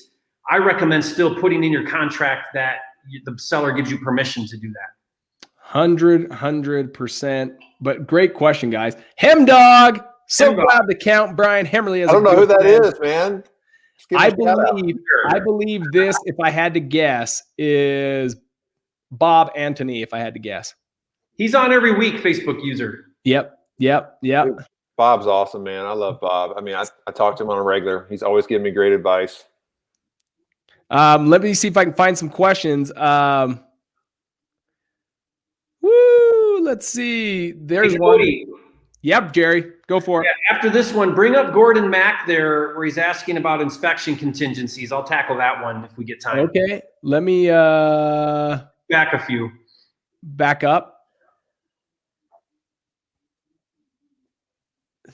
I recommend still putting in your contract that the seller gives you permission to do that. 100%. But great question, guys. Hem Dog. So glad to count Brian Hemmerly as I don't know who that is, man. I believe this, if I had to guess, is Bob Anthony, if I had to guess. He's on every week, Facebook user. Yep. Bob's awesome, man. I love Bob. I mean, I talk to him on a regular. He's always giving me great advice. Let me see if I can find some questions. Let's see. There's one. Yep, Jerry, go for it. Yeah, after this one, bring up Gordon Mack there where he's asking about inspection contingencies. I'll tackle that one if we get time. Okay. Let me back a few. Back up.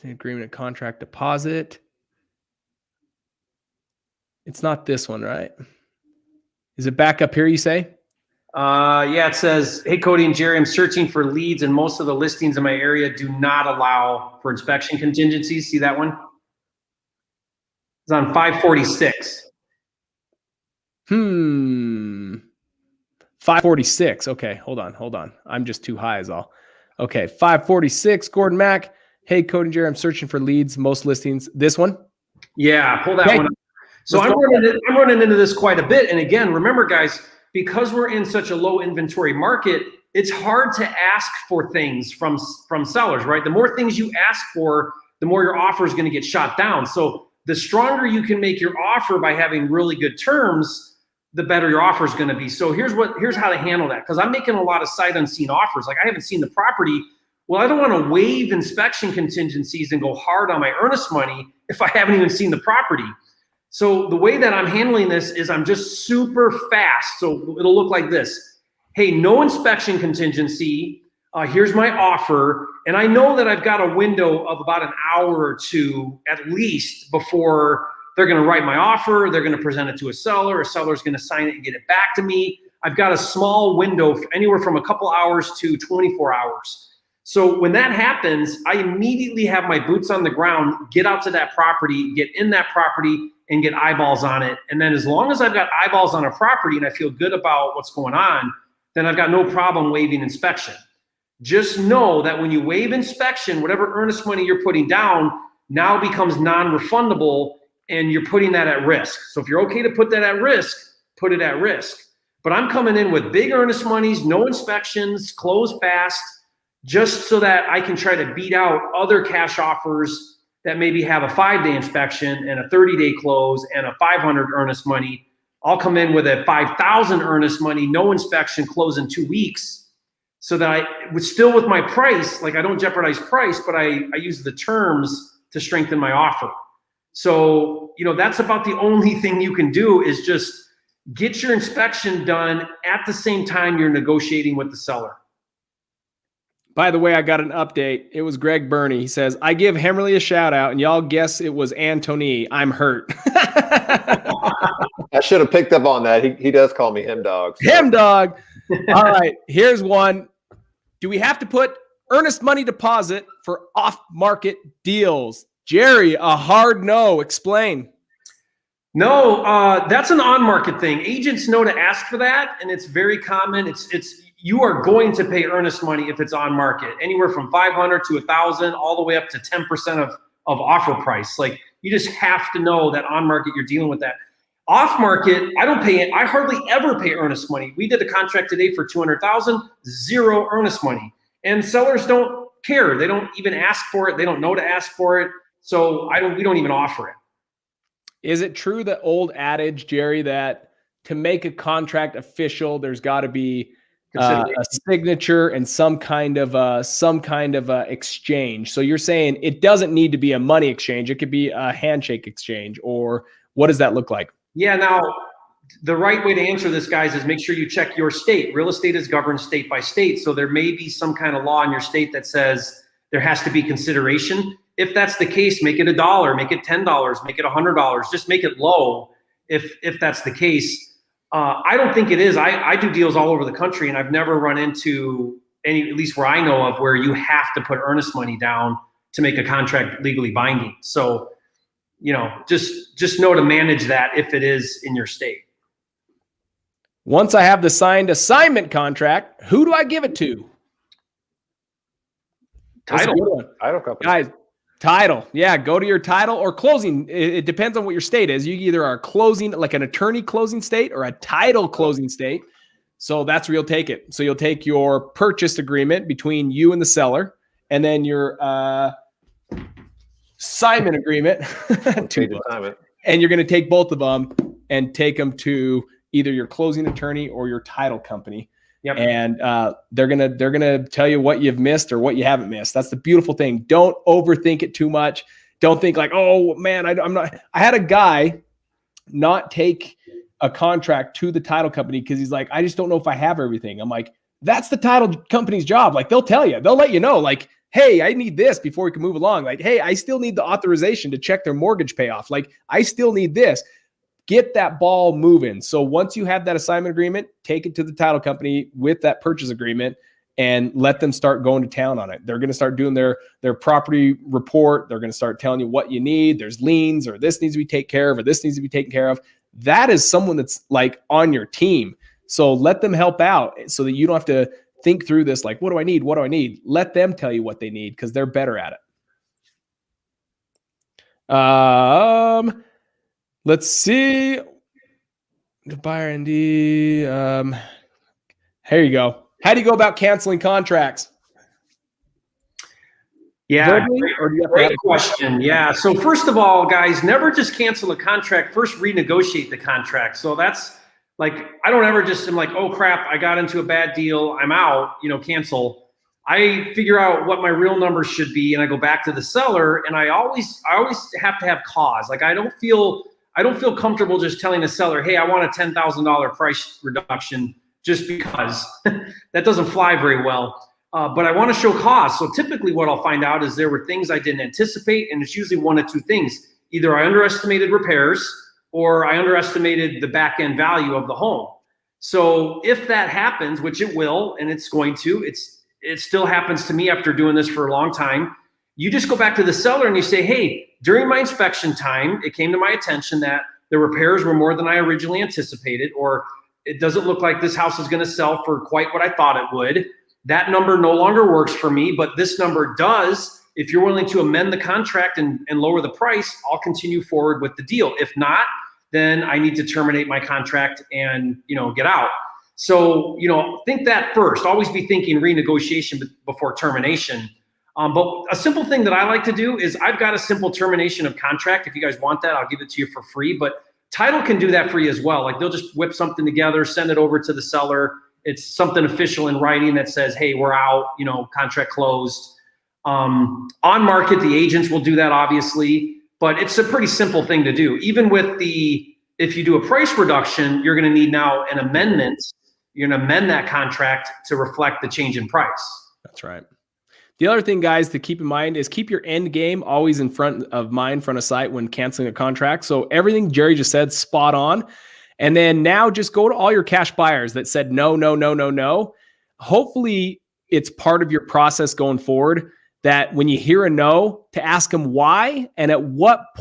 Agreement of contract deposit. It's not this one, right? Is it back up here, you say? Yeah, it says, hey, Cody and Jerry, I'm searching for leads and most of the listings in my area do not allow for inspection contingencies. See that one? It's on 546. 546. Okay, hold on. I'm just too high is all. Okay, 546, Gordon Mack. Hey, Cody and Jerry, I'm searching for leads, most listings. This one? Yeah, pull that one up. So I'm running into this quite a bit. And again, remember, guys, because we're in such a low inventory market, it's hard to ask for things from sellers, right? The more things you ask for, the more your offer is going to get shot down. So the stronger you can make your offer by having really good terms, the better your offer is going to be. So here's how to handle that. Because I'm making a lot of sight unseen offers. Like I haven't seen the property. Well, I don't want to waive inspection contingencies and go hard on my earnest money if I haven't even seen the property. So the way that I'm handling this is I'm just super fast. So it'll look like this. Hey, no inspection contingency. Here's my offer. And I know that I've got a window of about an hour or two at least before they're going to write my offer. They're going to present it to a seller. A seller's going to sign it and get it back to me. I've got a small window anywhere from a couple hours to 24 hours. So when that happens, I immediately have my boots on the ground, get out to that property, get in that property, and get eyeballs on it. And then as long as I've got eyeballs on a property and I feel good about what's going on, then I've got no problem waiving inspection. Just know that when you waive inspection, whatever earnest money you're putting down now becomes non-refundable and you're putting that at risk. So if you're okay to put that at risk, put it at risk. But I'm coming in with big earnest monies, no inspections, close fast, just so that I can try to beat out other cash offers that maybe have a 5-day inspection and a 30-day close and a 500 earnest money. I'll come in with a 5,000 earnest money, no inspection, close in 2 weeks, so that I would still with my price, like I don't jeopardize price, but I use the terms to strengthen my offer. So, that's about the only thing you can do is just get your inspection done at the same time you're negotiating with the seller. By the way, I got an update. It was Greg Burney. He says, I give Hemmerly a shout out and y'all guess it was Antony. I'm hurt. I should have picked up on that. He does call me Hem Dog. So. Hem Dog. All right, here's one. Do we have to put earnest money deposit for off-market deals? Jerry, a hard no. Explain. No, that's an on-market thing. Agents know to ask for that, and it's very common. You are going to pay earnest money if it's on market, anywhere from 500 to 1,000, all the way up to 10% of offer price. Like you just have to know that on market you're dealing with that. Off market, I don't pay it. I hardly ever pay earnest money. We did a contract today for 200,000, zero earnest money, and sellers don't care. They don't even ask for it. They don't know to ask for it. So we don't even offer it. Is it true, the old adage, Jerry, that to make a contract official, there's got to be a signature and some kind of exchange? So you're saying it doesn't need to be a money exchange. It could be a handshake exchange, or what does that look like? Yeah. Now, the right way to answer this, guys, is make sure you check your state. Real estate is governed state by state. So there may be some kind of law in your state that says there has to be consideration. If that's the case, make it $1, make it $10, make it $100. Just make it low if that's the case. I don't think it is. I do deals all over the country, and I've never run into any, at least where I know of, where you have to put earnest money down to make a contract legally binding. So, just know to manage that if it is in your state. Once I have the signed assignment contract, who do I give it to? Title company. Guys, title. Yeah, go to your title or closing. It depends on what your state is. You either are closing, like an attorney closing state, or a title closing state. So that's where you'll take it. So you'll take your purchase agreement between you and the seller, and then your assignment agreement. And you're going to take both of them and take them to either your closing attorney or your title company. Yep. And they're gonna tell you what you've missed or what you haven't missed. That's the beautiful thing. Don't overthink it too much. Don't think like, oh man, I'm not. I had a guy not take a contract to the title company because he's like, I just don't know if I have everything. I'm like, that's the title company's job. Like they'll tell you, they'll let you know. Like, hey, I need this before we can move along. Like, hey, I still need the authorization to check their mortgage payoff. Like, I still need this. get that ball moving. So once you have that assignment agreement, take it to the title company with that purchase agreement and let them start going to town on it. They're going to start doing their property report. They're going to start telling you what you need. There's liens, or this needs to be taken care of, or this needs to be taken care of. That is someone that's like on your team. So let them help out so that you don't have to think through this. Like, what do I need? What do I need? Let them tell you what they need because they're better at it. Let's see. The buyer ND. Here you go. How do you go about canceling contracts? Yeah, great question. Yeah. So first of all, guys, never just cancel a contract. First, renegotiate the contract. So that's like, I don't ever just am like, oh crap, I got into a bad deal, I'm out, cancel. I figure out what my real numbers should be, and I go back to the seller, and I always have to have cause. Like I don't feel comfortable just telling the seller, hey, I want a $10,000 price reduction just because. That doesn't fly very well. But I want to show cost. So typically what I'll find out is there were things I didn't anticipate, and it's usually one of two things. Either I underestimated repairs or I underestimated the back end value of the home. So if that happens, which it will, and it's going to, it still happens to me after doing this for a long time, you just go back to the seller and you say, hey, during my inspection time, it came to my attention that the repairs were more than I originally anticipated, or it doesn't look like this house is going to sell for quite what I thought it would. That number no longer works for me, but this number does. If you're willing to amend the contract and lower the price, I'll continue forward with the deal. If not, then I need to terminate my contract and, get out. So, think that first. Always be thinking renegotiation before termination. But a simple thing that I like to do is I've got a simple termination of contract. If you guys want that, I'll give it to you for free. But title can do that for you as well. Like they'll just whip something together, send it over to the seller. It's something official in writing that says, hey, we're out, contract closed. On market, the agents will do that, obviously, but it's a pretty simple thing to do. Even with if you do a price reduction, you're going to need now an amendment. You're going to amend that contract to reflect the change in price. That's right. The other thing, guys, to keep in mind is keep your end game always in front of mind, front of sight when canceling a contract. So everything Jerry just said, spot on. And then now just go to all your cash buyers that said no, no, no, no, no. Hopefully it's part of your process going forward that when you hear a no, to ask them why and at what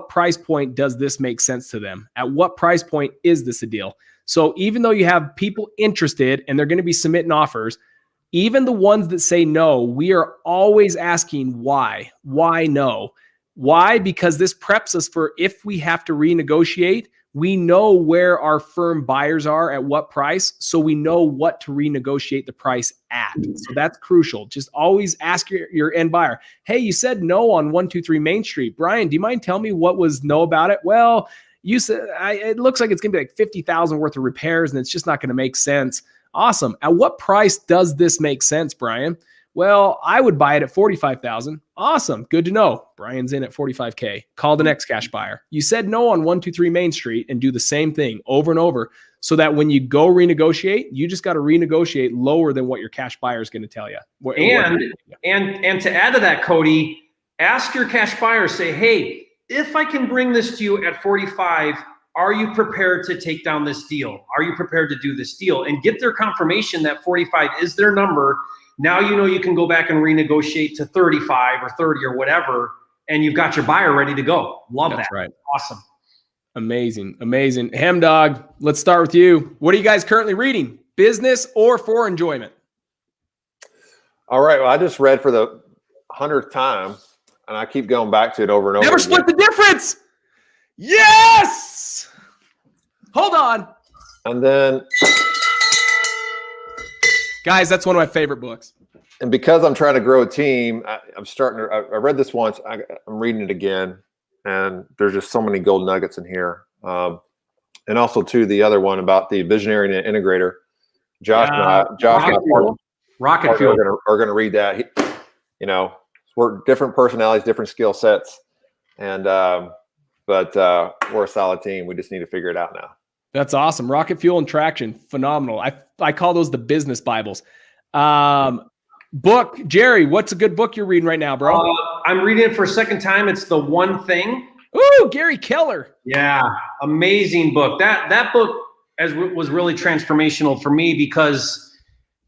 price point does this make sense to them? At what price point is this a deal? So even though you have people interested and they're going to be submitting offers, even the ones that say no, we are always asking why. Why no? Why? Because this preps us for if we have to renegotiate, we know where our firm buyers are at what price, so we know what to renegotiate the price at. So that's crucial. Just always ask your end buyer, hey, you said no on 123 Main Street. Brian, do you mind telling me what was no about it? Well, you said it looks like it's going to be like $50,000 worth of repairs, and it's just not going to make sense. Awesome. At what price does this make sense, Brian? Well, I would buy it at $45,000. Awesome. Good to know. Brian's in at $45K. Call the next cash buyer. You said no on 123 Main Street and do the same thing over and over so that when you go renegotiate, you just got to renegotiate lower than what your cash buyer is going to tell you. And to add to that, Cody, ask your cash buyer, say, hey, if I can bring this to you at 45, are you prepared to take down this deal? Are you prepared to do this deal? And get their confirmation that 45 is their number. Now you can go back and renegotiate to 35 or 30 or whatever, and you've got your buyer ready to go. Love that. That's right. Awesome. Amazing. Amazing. Hemdog, let's start with you. What are you guys currently reading? Business or for enjoyment? All right. Well, I just read for the 100th time, and I keep going back to it over and over. Never split the difference. Yes. Hold on. And then, guys, that's one of my favorite books. And because I'm trying to grow a team, I read this once. I'm reading it again, and there's just so many gold nuggets in here. And also, too, the other one about the visionary and integrator. Josh and I are going to read that. We're different personalities, different skill sets, and but we're a solid team. We just need to figure it out now. That's awesome. Rocket Fuel and Traction, phenomenal. I call those the business Bibles. Book, Jerry, what's a good book you're reading right now, bro? I'm reading it for a second time. It's The One Thing. Ooh, Gary Keller. Yeah, amazing book. That book was really transformational for me because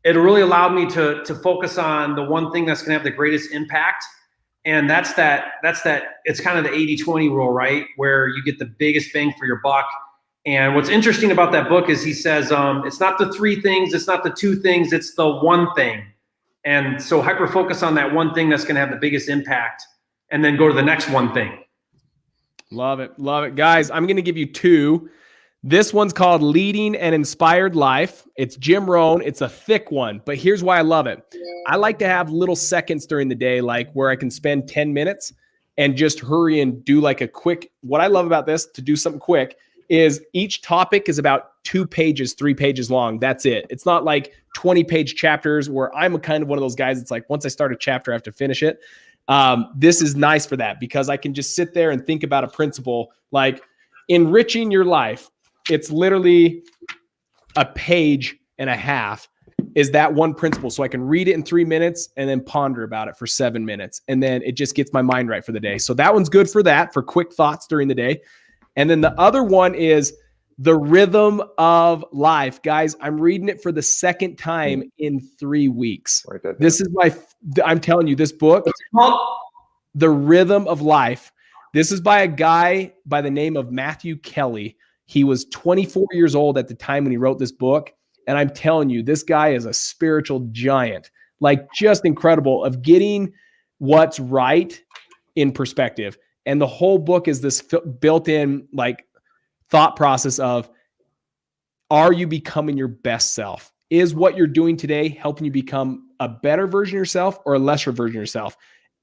it really allowed me to focus on the one thing that's going to have the greatest impact. And that's that it's kind of the 80-20 rule, right? Where you get the biggest bang for your buck. And what's interesting about that book is he says, it's not the 3 things, it's not the 2 things, it's the one thing. And so hyper focus on that one thing that's going to have the biggest impact, and then go to the next one thing. Love it. Love it. Guys, I'm going to give you 2. This one's called Leading an Inspired Life. It's Jim Rohn. It's a thick one, but here's why I love it. I like to have little seconds during the day, like where I can spend 10 minutes and just hurry and do like a quick, what I love about this, to do something quick, is each topic is about 2 pages, 3 pages long. That's it. It's not like 20-page chapters where I'm kind of one of those guys. It's like, once I start a chapter, I have to finish it. This is nice for that because I can just sit there and think about a principle like enriching your life. It's literally a page and a half is that one principle. So I can read it in 3 minutes and then ponder about it for 7 minutes. And then it just gets my mind right for the day. So that one's good for that, for quick thoughts during the day. And then the other one is The Rhythm of Life. Guys, I'm reading it for the second time in 3 weeks. This is I'm telling you, this book, The Rhythm of Life. This is by a guy by the name of Matthew Kelly. He was 24 years old at the time when he wrote this book. And I'm telling you, this guy is a spiritual giant, like just incredible of getting what's right in perspective. And the whole book is this built-in like thought process of, are you becoming your best self? Is what you're doing today helping you become a better version of yourself or a lesser version of yourself?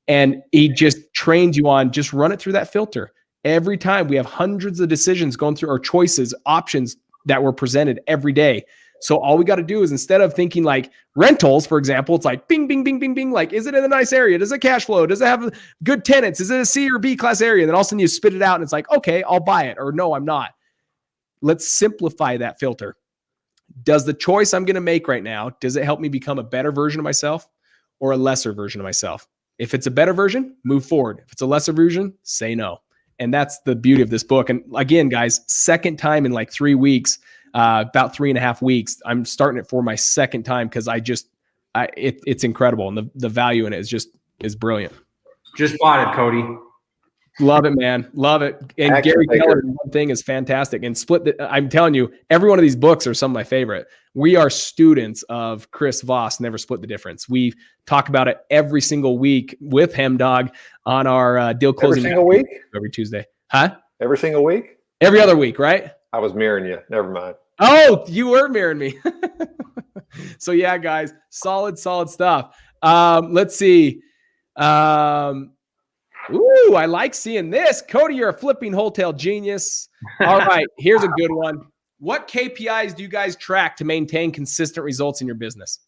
And he just trains you on just run it through that filter. Every time we have hundreds of decisions going through our choices, options that were presented every day. So all we got to do is, instead of thinking like rentals, for example, it's like bing, bing, bing, bing, bing. Like, is it in a nice area? Does it cash flow? Does it have good tenants? Is it a C or B class area? And then all of a sudden you spit it out and it's like, okay, I'll buy it. Or no, I'm not. Let's simplify that filter. Does the choice I'm going to make right now, does it help me become a better version of myself or a lesser version of myself? If it's a better version, move forward. If it's a lesser version, say no. And that's the beauty of this book. And again, guys, second time in like 3 weeks, about 3.5 weeks, I'm starting it for my second time because it's incredible. And the value in it is brilliant. Just bought it, Cody. Love it, man. Love it. And Gary Keller, one thing is fantastic. And I'm telling you, every one of these books are some of my favorite. We are students of Chris Voss, Never Split the Difference. We talk about it every single week with him, dog, on our deal closing. Every single week? Every Tuesday. Huh? Every single week? Every other week, right? I was mirroring you. Never mind. Oh, you were mirroring me. So yeah, guys, solid stuff. Let's see. Ooh, I like seeing this. Cody, you're a flipping wholesale genius. All right, here's a good one. What KPIs do you guys track to maintain consistent results in your business?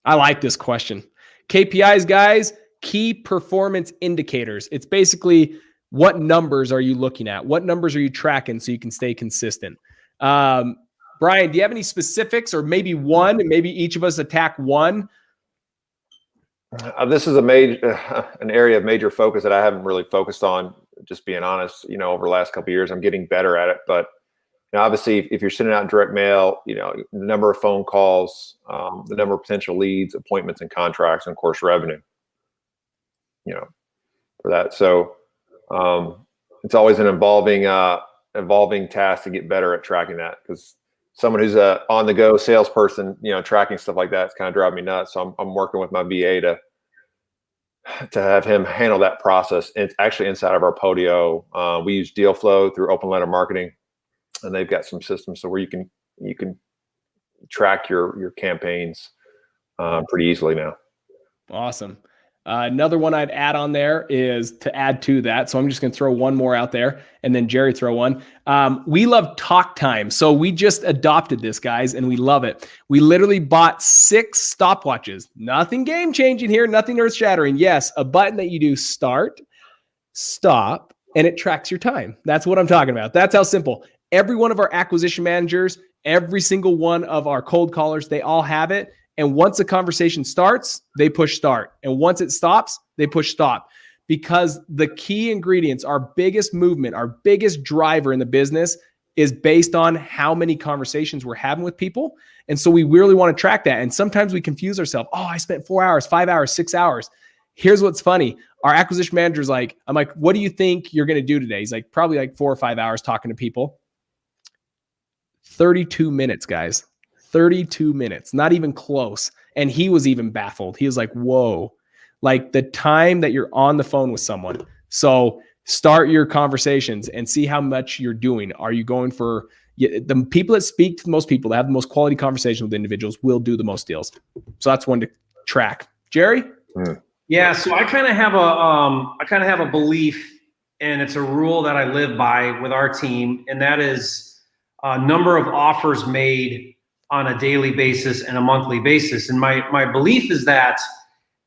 I like this question. KPIs, guys, key performance indicators. It's basically, what numbers are you looking at? What numbers are you tracking so you can stay consistent? Brian, do you have any specifics, or maybe one, and maybe each of us attack one? This is an area of major focus that I haven't really focused on, just being honest, over the last couple of years. I'm getting better at it, but obviously if you're sending out direct mail, the number of phone calls, the number of potential leads, appointments, and contracts, and of course revenue, for that. So it's always an evolving task to get better at tracking that, because someone who's a on-the-go salesperson, tracking stuff like that, it's kind of driving me nuts. So I'm working with my VA to have him handle that process. It's actually inside of our Podio. We use Deal Flow through Open Letter Marketing, and they've got some systems so where you can track your campaigns pretty easily now. Awesome. Another one I'd add on there is to add to that. So I'm just going to throw one more out there, and then Jerry throw one. We love talk time. So we just adopted this, guys, and we love it. We literally bought 6 stopwatches. Nothing game changing here. Nothing earth shattering. Yes, a button that you do start, stop, and it tracks your time. That's what I'm talking about. That's how simple. Every one of our acquisition managers, every single one of our cold callers, they all have it. And once a conversation starts, they push start. And once it stops, they push stop. because the key ingredients, our biggest movement, our biggest driver in the business is based on how many conversations we're having with people. And so we really want to track that. And sometimes we confuse ourselves. Oh, I spent 4 hours, 5 hours, 6 hours. Here's what's funny. Our acquisition manager's like, I'm like, what do you think you're going to do today? He's like, probably like 4 or 5 hours talking to people. 32 minutes, guys. 32 minutes, not even close. And he was even baffled. He was like, whoa, like the time that you're on the phone with someone. So start your conversations and see how much you're doing. Are you going for the people that speak to the most people, that have the most quality conversation with individuals, will do the most deals. So that's one to track. Jerry? Yeah, so I kind of have a belief, and it's a rule that I live by with our team, and that is number of offers made on a daily basis and a monthly basis. And my belief is that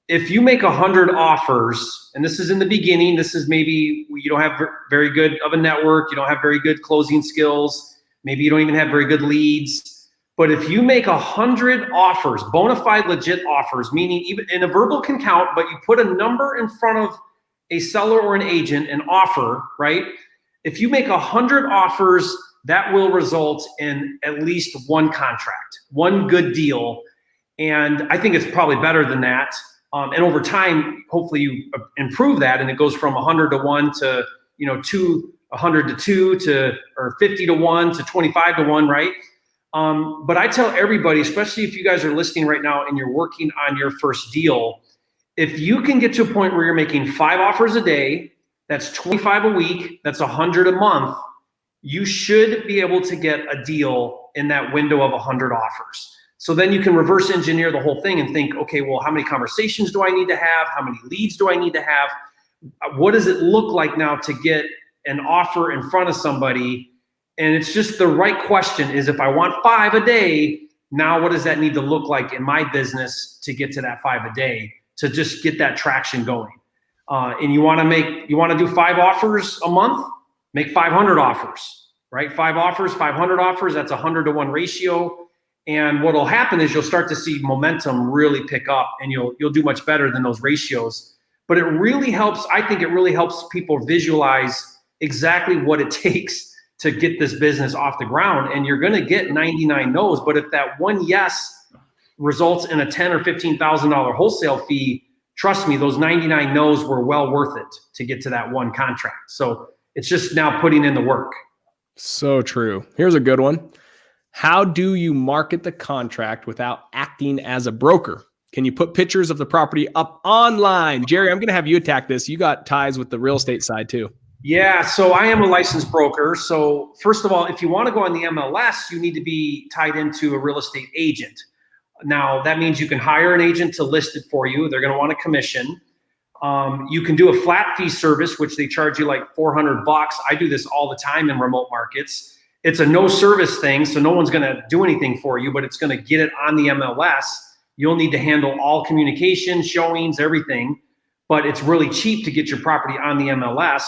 if you make 100 offers, and this is in the beginning, this is maybe you don't have very good of a network, you don't have very good closing skills, maybe you don't even have very good leads. But if you make 100 offers, bona fide, legit offers, meaning even in a verbal can count, but you put a number in front of a seller or an agent, an offer, right? If you make 100 offers, that will result in at least one contract, one good deal. And I think it's probably better than that. And over time, hopefully you improve that, and it goes from 100 to 1 to 100 to 2 to, or 50 to 1 to 25 to 1, right? But I tell everybody, especially if you guys are listening right now and you're working on your first deal, if you can get to a point where you're making 5 offers a day, that's 25 a week, that's 100 a month, you should be able to get a deal in that window of 100 offers. So then you can reverse engineer the whole thing and think, okay, well, how many conversations do I need to have? How many leads do I need to have? What does it look like now to get an offer in front of somebody? And it's just the right question is, if I want 5 a day, now what does that need to look like in my business to get to that 5 a day, to just get that traction going? And you want to do 5 offers a month, make 500 offers, right? 5 offers, 500 offers, that's 100 to 1 ratio. And what will happen is you'll start to see momentum really pick up, and you'll do much better than those ratios. But it really helps, I think it really helps people visualize exactly what it takes to get this business off the ground. And you're going to get 99 no's, but if that one yes results in a $10,000 or $15,000 wholesale fee, trust me, those 99 no's were well worth it to get to that one contract. So it's just now putting in the work. So true. Here's a good one. How do you market the contract without acting as a broker? Can you put pictures of the property up online? Jerry, I'm going to have you attack this. You got ties with the real estate side too. Yeah, so I am a licensed broker. So first of all, if you want to go on the MLS, you need to be tied into a real estate agent. Now, that means you can hire an agent to list it for you. They're going to want a commission. You can do a flat fee service, which they charge you like $400. I do this all the time in remote markets. It's a no service thing, so no one's going to do anything for you, but it's going to get it on the MLS. You'll need to handle all communication, showings, everything, but it's really cheap to get your property on the MLS.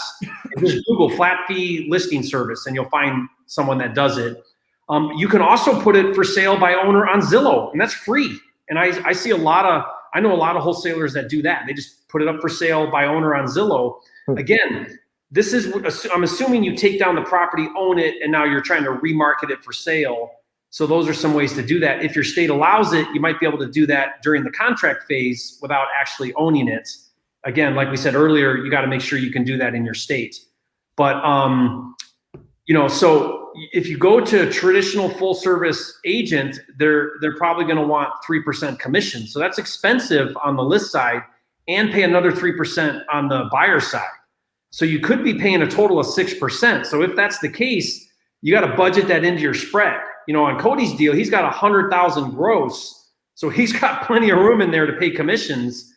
Just Google flat fee listing service, and you'll find someone that does it. You can also put it for sale by owner on Zillow, and that's free. And I know a lot of wholesalers that do that. They just put it up for sale by owner on Zillow. Again, I'm assuming you take down the property, own it, and now you're trying to remarket it for sale. So those are some ways to do that. If your state allows it, you might be able to do that during the contract phase without actually owning it. Again, like we said earlier, you got to make sure you can do that in your state. But, so if you go to a traditional full service agent, they're probably going to want 3% commission. So that's expensive on the list side, and pay another 3% on the buyer side. So you could be paying a total of 6%. So if that's the case, you got to budget that into your spread. On Cody's deal, he's got 100,000 gross. So he's got plenty of room in there to pay commissions.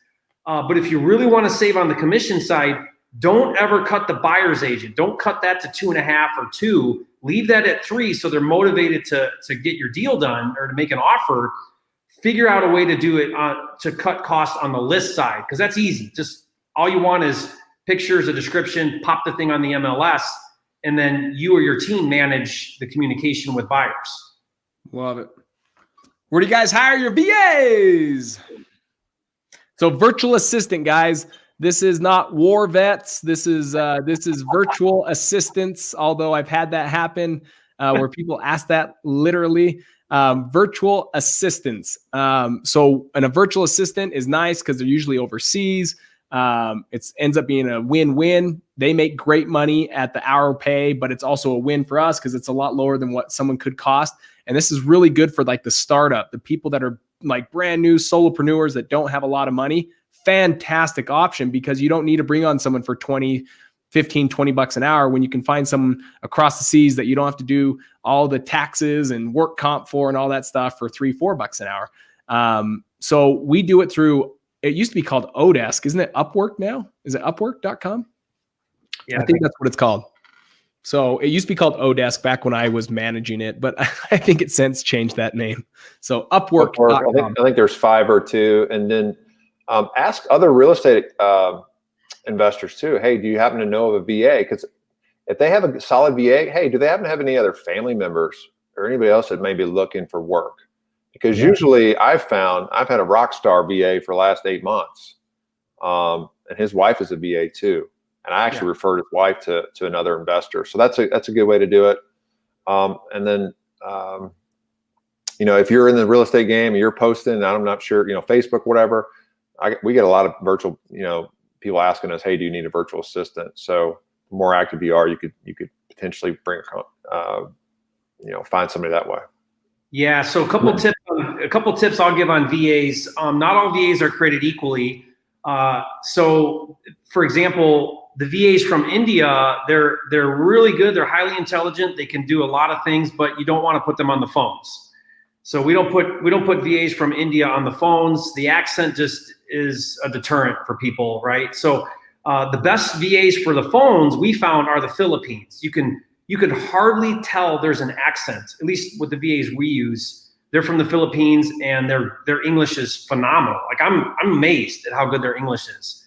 But if you really want to save on the commission side, don't ever cut the buyer's agent. Don't cut that to 2.5 or 2. Leave that at 3 so they're motivated to get your deal done or to make an offer. Figure out a way to do it to cut costs on the list side, because that's easy. Just all you want is pictures, a description, pop the thing on the MLS, and then you or your team manage the communication with buyers. Love it. Where do you guys hire your VAs? So virtual assistant, guys, This is not war vets. This is virtual assistants. Although I've had that happen where people ask that literally. Virtual assistants. So a virtual assistant is nice because they're usually overseas. It ends up being a win-win. They make great money at the hour pay, but it's also a win for us because it's a lot lower than what someone could cost. And this is really good for like the startup, the people that are like brand new solopreneurs that don't have a lot of money. Fantastic option because you don't need to bring on someone for 15, 20 bucks an hour when you can find someone across the seas that you don't have to do all the taxes and work comp for and all that stuff for $3-4 an hour. So we do it through, it used to be called Odesk. Isn't it Upwork now? Is it upwork.com? Yeah, I think that's what it's called. So it used to be called Odesk back when I was managing it, but I think it's since changed that name. So Upwork.com. I think there's Fiverr too. And then ask other real estate investors too. Hey, do you happen to know of a VA? Because if they have a solid VA, hey, do they happen to have any other family members or anybody else that may be looking for work? Because usually I've had a rock star VA for the last 8 months. And his wife is a VA too. And I actually referred his wife to another investor. So that's a good way to do it. And then, if you're in the real estate game and you're posting, I'm not sure, Facebook, whatever, we get a lot of virtual, people asking us, hey, do you need a virtual assistant? So the more active you are, you could potentially find somebody that way. Yeah. So a couple tips I'll give on VAs. Not all VAs are created equally. So for example, the VAs from India, they're really good. They're highly intelligent. They can do a lot of things, but you don't want to put them on the phones. So we don't put VAs from India on the phones. The accent just is a deterrent for people, right? So the best VAs for the phones we found are the Philippines. You can hardly tell there's an accent, at least with the VAs we use. They're from the Philippines and their English is phenomenal. Like I'm amazed at how good their English is.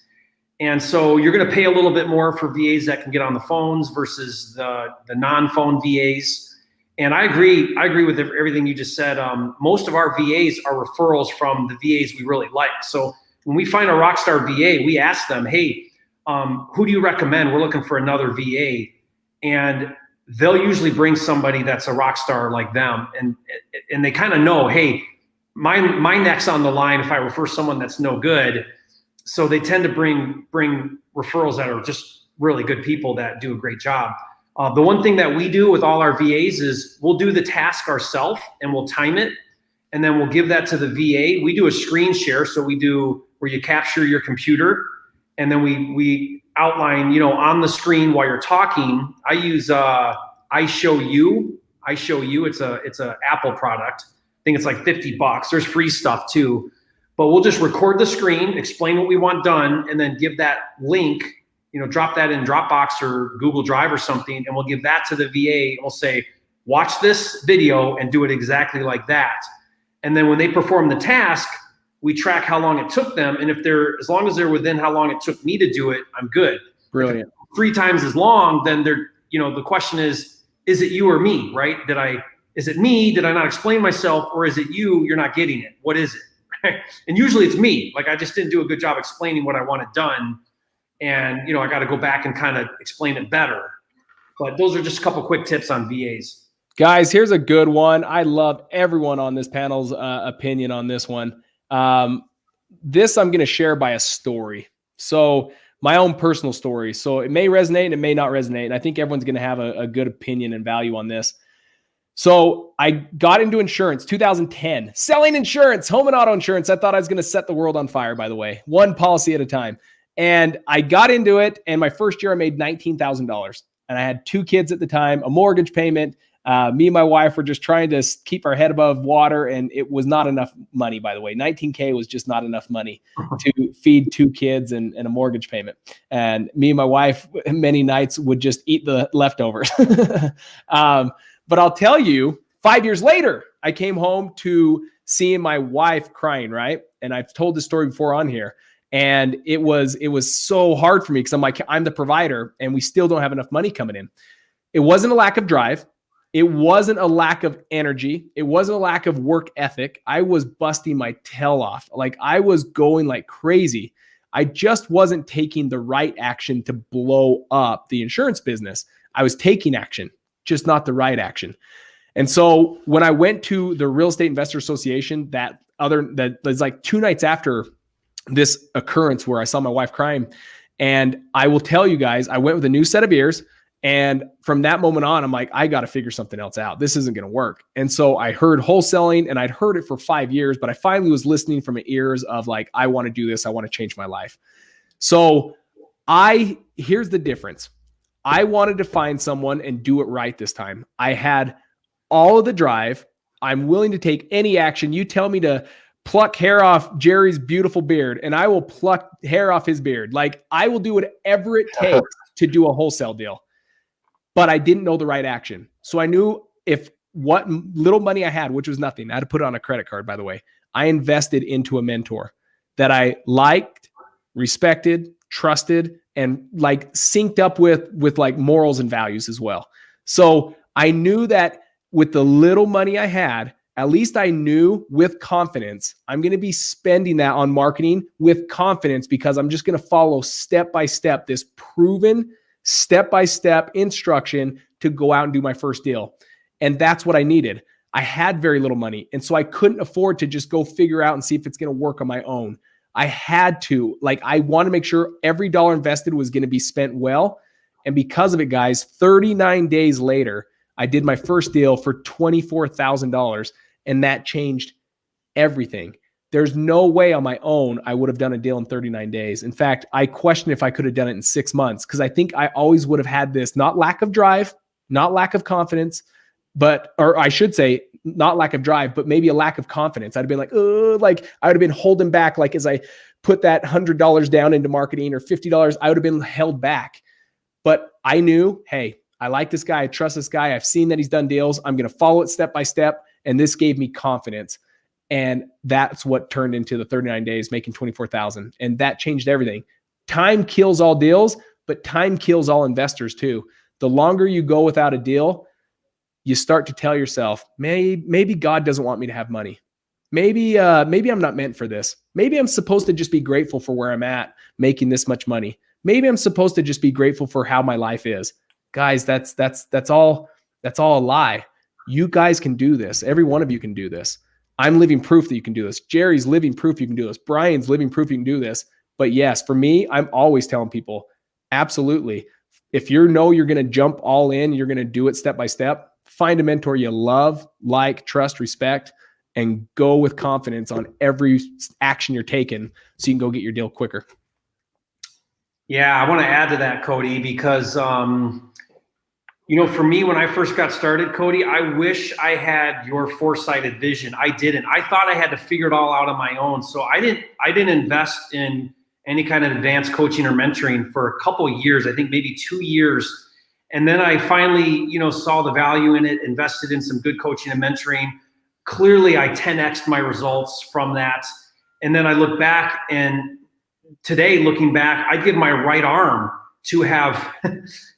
And so you're going to pay a little bit more for VAs that can get on the phones versus the non-phone VAs. And I agree with everything you just said. Most of our VAs are referrals from the VAs we really like. So when we find a rock star VA, we ask them, hey, who do you recommend? We're looking for another VA. And they'll usually bring somebody that's a rock star like them. And they kind of know, hey, my neck's on the line if I refer someone that's no good. So they tend to bring referrals that are just really good people that do a great job. The one thing that we do with all our VAs is we'll do the task ourselves and we'll time it. And then we'll give that to the VA. We do a screen share. So we do where you capture your computer and then we outline, on the screen while you're talking. I use I Show You. It's a Apple product. I think it's like $50. There's free stuff too. But we'll just record the screen, explain what we want done, and then give that link, drop that in Dropbox or Google Drive or something, and we'll give that to the VA. And we'll say, watch this video and do it exactly like that. And then when they perform the task, we track how long it took them. And as long as they're within how long it took me to do it, I'm good. Brilliant. 3 times as long, then the question is it you or me, right? Is it me? Did I not explain myself? Or is it you? You're not getting it. What is it? And usually it's me. Like I just didn't do a good job explaining what I wanted done. And, I got to go back and kind of explain it better. But those are just a couple quick tips on VAs. Guys, here's a good one. I love everyone on this panel's opinion on this one. This I'm going to share by a story. So my own personal story. So it may resonate and it may not resonate. And I think everyone's going to have a good opinion and value on this. So I got into insurance, 2010, selling insurance, home and auto insurance. I thought I was going to set the world on fire, by the way, one policy at a time. And I got into it. And my first year I made $19,000 and I had 2 kids at the time, a mortgage payment. Me and my wife were just trying to keep our head above water. And it was not enough money, by the way. 19K was just not enough money to feed 2 kids and a mortgage payment. And me and my wife many nights would just eat the leftovers. But I'll tell you, 5 years later, I came home to seeing my wife crying, right? And I've told this story before on here. And it was so hard for me because I'm like, I'm the provider and we still don't have enough money coming in. It wasn't a lack of drive. It wasn't a lack of energy. It wasn't a lack of work ethic. I was busting my tail off. Like I was going like crazy. I just wasn't taking the right action to blow up the insurance business. I was taking action, just not the right action. And so when I went to the Real Estate Investor Association, that was like 2 nights after this occurrence where I saw my wife crying. And I will tell you guys, I went with a new set of ears. And from that moment on, I'm like, I got to figure something else out. This isn't going to work. And so I heard wholesaling, and I'd heard it for 5 years, but I finally was listening from ears of like, I want to do this. I want to change my life. So here's the difference. I wanted to find someone and do it right this time. I had all of the drive. I'm willing to take any action. You tell me to pluck hair off Jerry's beautiful beard, and I will pluck hair off his beard. Like, I will do whatever it takes to do a wholesale deal. But I didn't know the right action. So I knew if what little money I had, which was nothing, I had to put it on a credit card, by the way, I invested into a mentor that I liked, respected, trusted, and like synced up with like morals and values as well. So I knew that with the little money I had, at least I knew with confidence, I'm going to be spending that on marketing with confidence, because I'm just going to follow step by step this proven step-by-step instruction to go out and do my first deal. And that's what I needed. I had very little money. And so I couldn't afford to just go figure out and see if it's going to work on my own. I had to, I want to make sure every dollar invested was going to be spent well. And because of it, guys, 39 days later, I did my first deal for $24,000, and that changed everything. There's no way on my own I would have done a deal in 39 days. In fact, I question if I could have done it in 6 months, because I think I always would have had this, not lack of drive, not lack of confidence, or I should say not lack of drive, but maybe a lack of confidence. I'd have been like I would have been holding back. Like as I put that $100 down into marketing or $50, I would have been held back. But I knew, hey, I like this guy. I trust this guy. I've seen that he's done deals. I'm going to follow it step by step. And this gave me confidence. And that's what turned into the 39 days, making $24,000. And that changed everything. Time kills all deals, but time kills all investors too. The longer you go without a deal, you start to tell yourself, maybe God doesn't want me to have money. Maybe I'm not meant for this. Maybe I'm supposed to just be grateful for where I'm at, making this much money. Maybe I'm supposed to just be grateful for how my life is. Guys, that's all a lie. You guys can do this. Every one of you can do this. I'm living proof that you can do this. Jerry's living proof you can do this. Brian's living proof you can do this. But yes, for me, I'm always telling people, absolutely. If you know you're going to jump all in, you're going to do it step by step, find a mentor you love, like, trust, respect, and go with confidence on every action you're taking so you can go get your deal quicker. Yeah, I want to add to that, Cody, because for me, when I first got started, Cody, I wish I had your foresighted vision. I didn't. I thought I had to figure it all out on my own. So I didn't invest in any kind of advanced coaching or mentoring for a couple of years, I think maybe 2 years. And then I finally, saw the value in it, invested in some good coaching and mentoring. Clearly, I 10x'd my results from that. And then I look back, and today, looking back, I'd give my right arm to have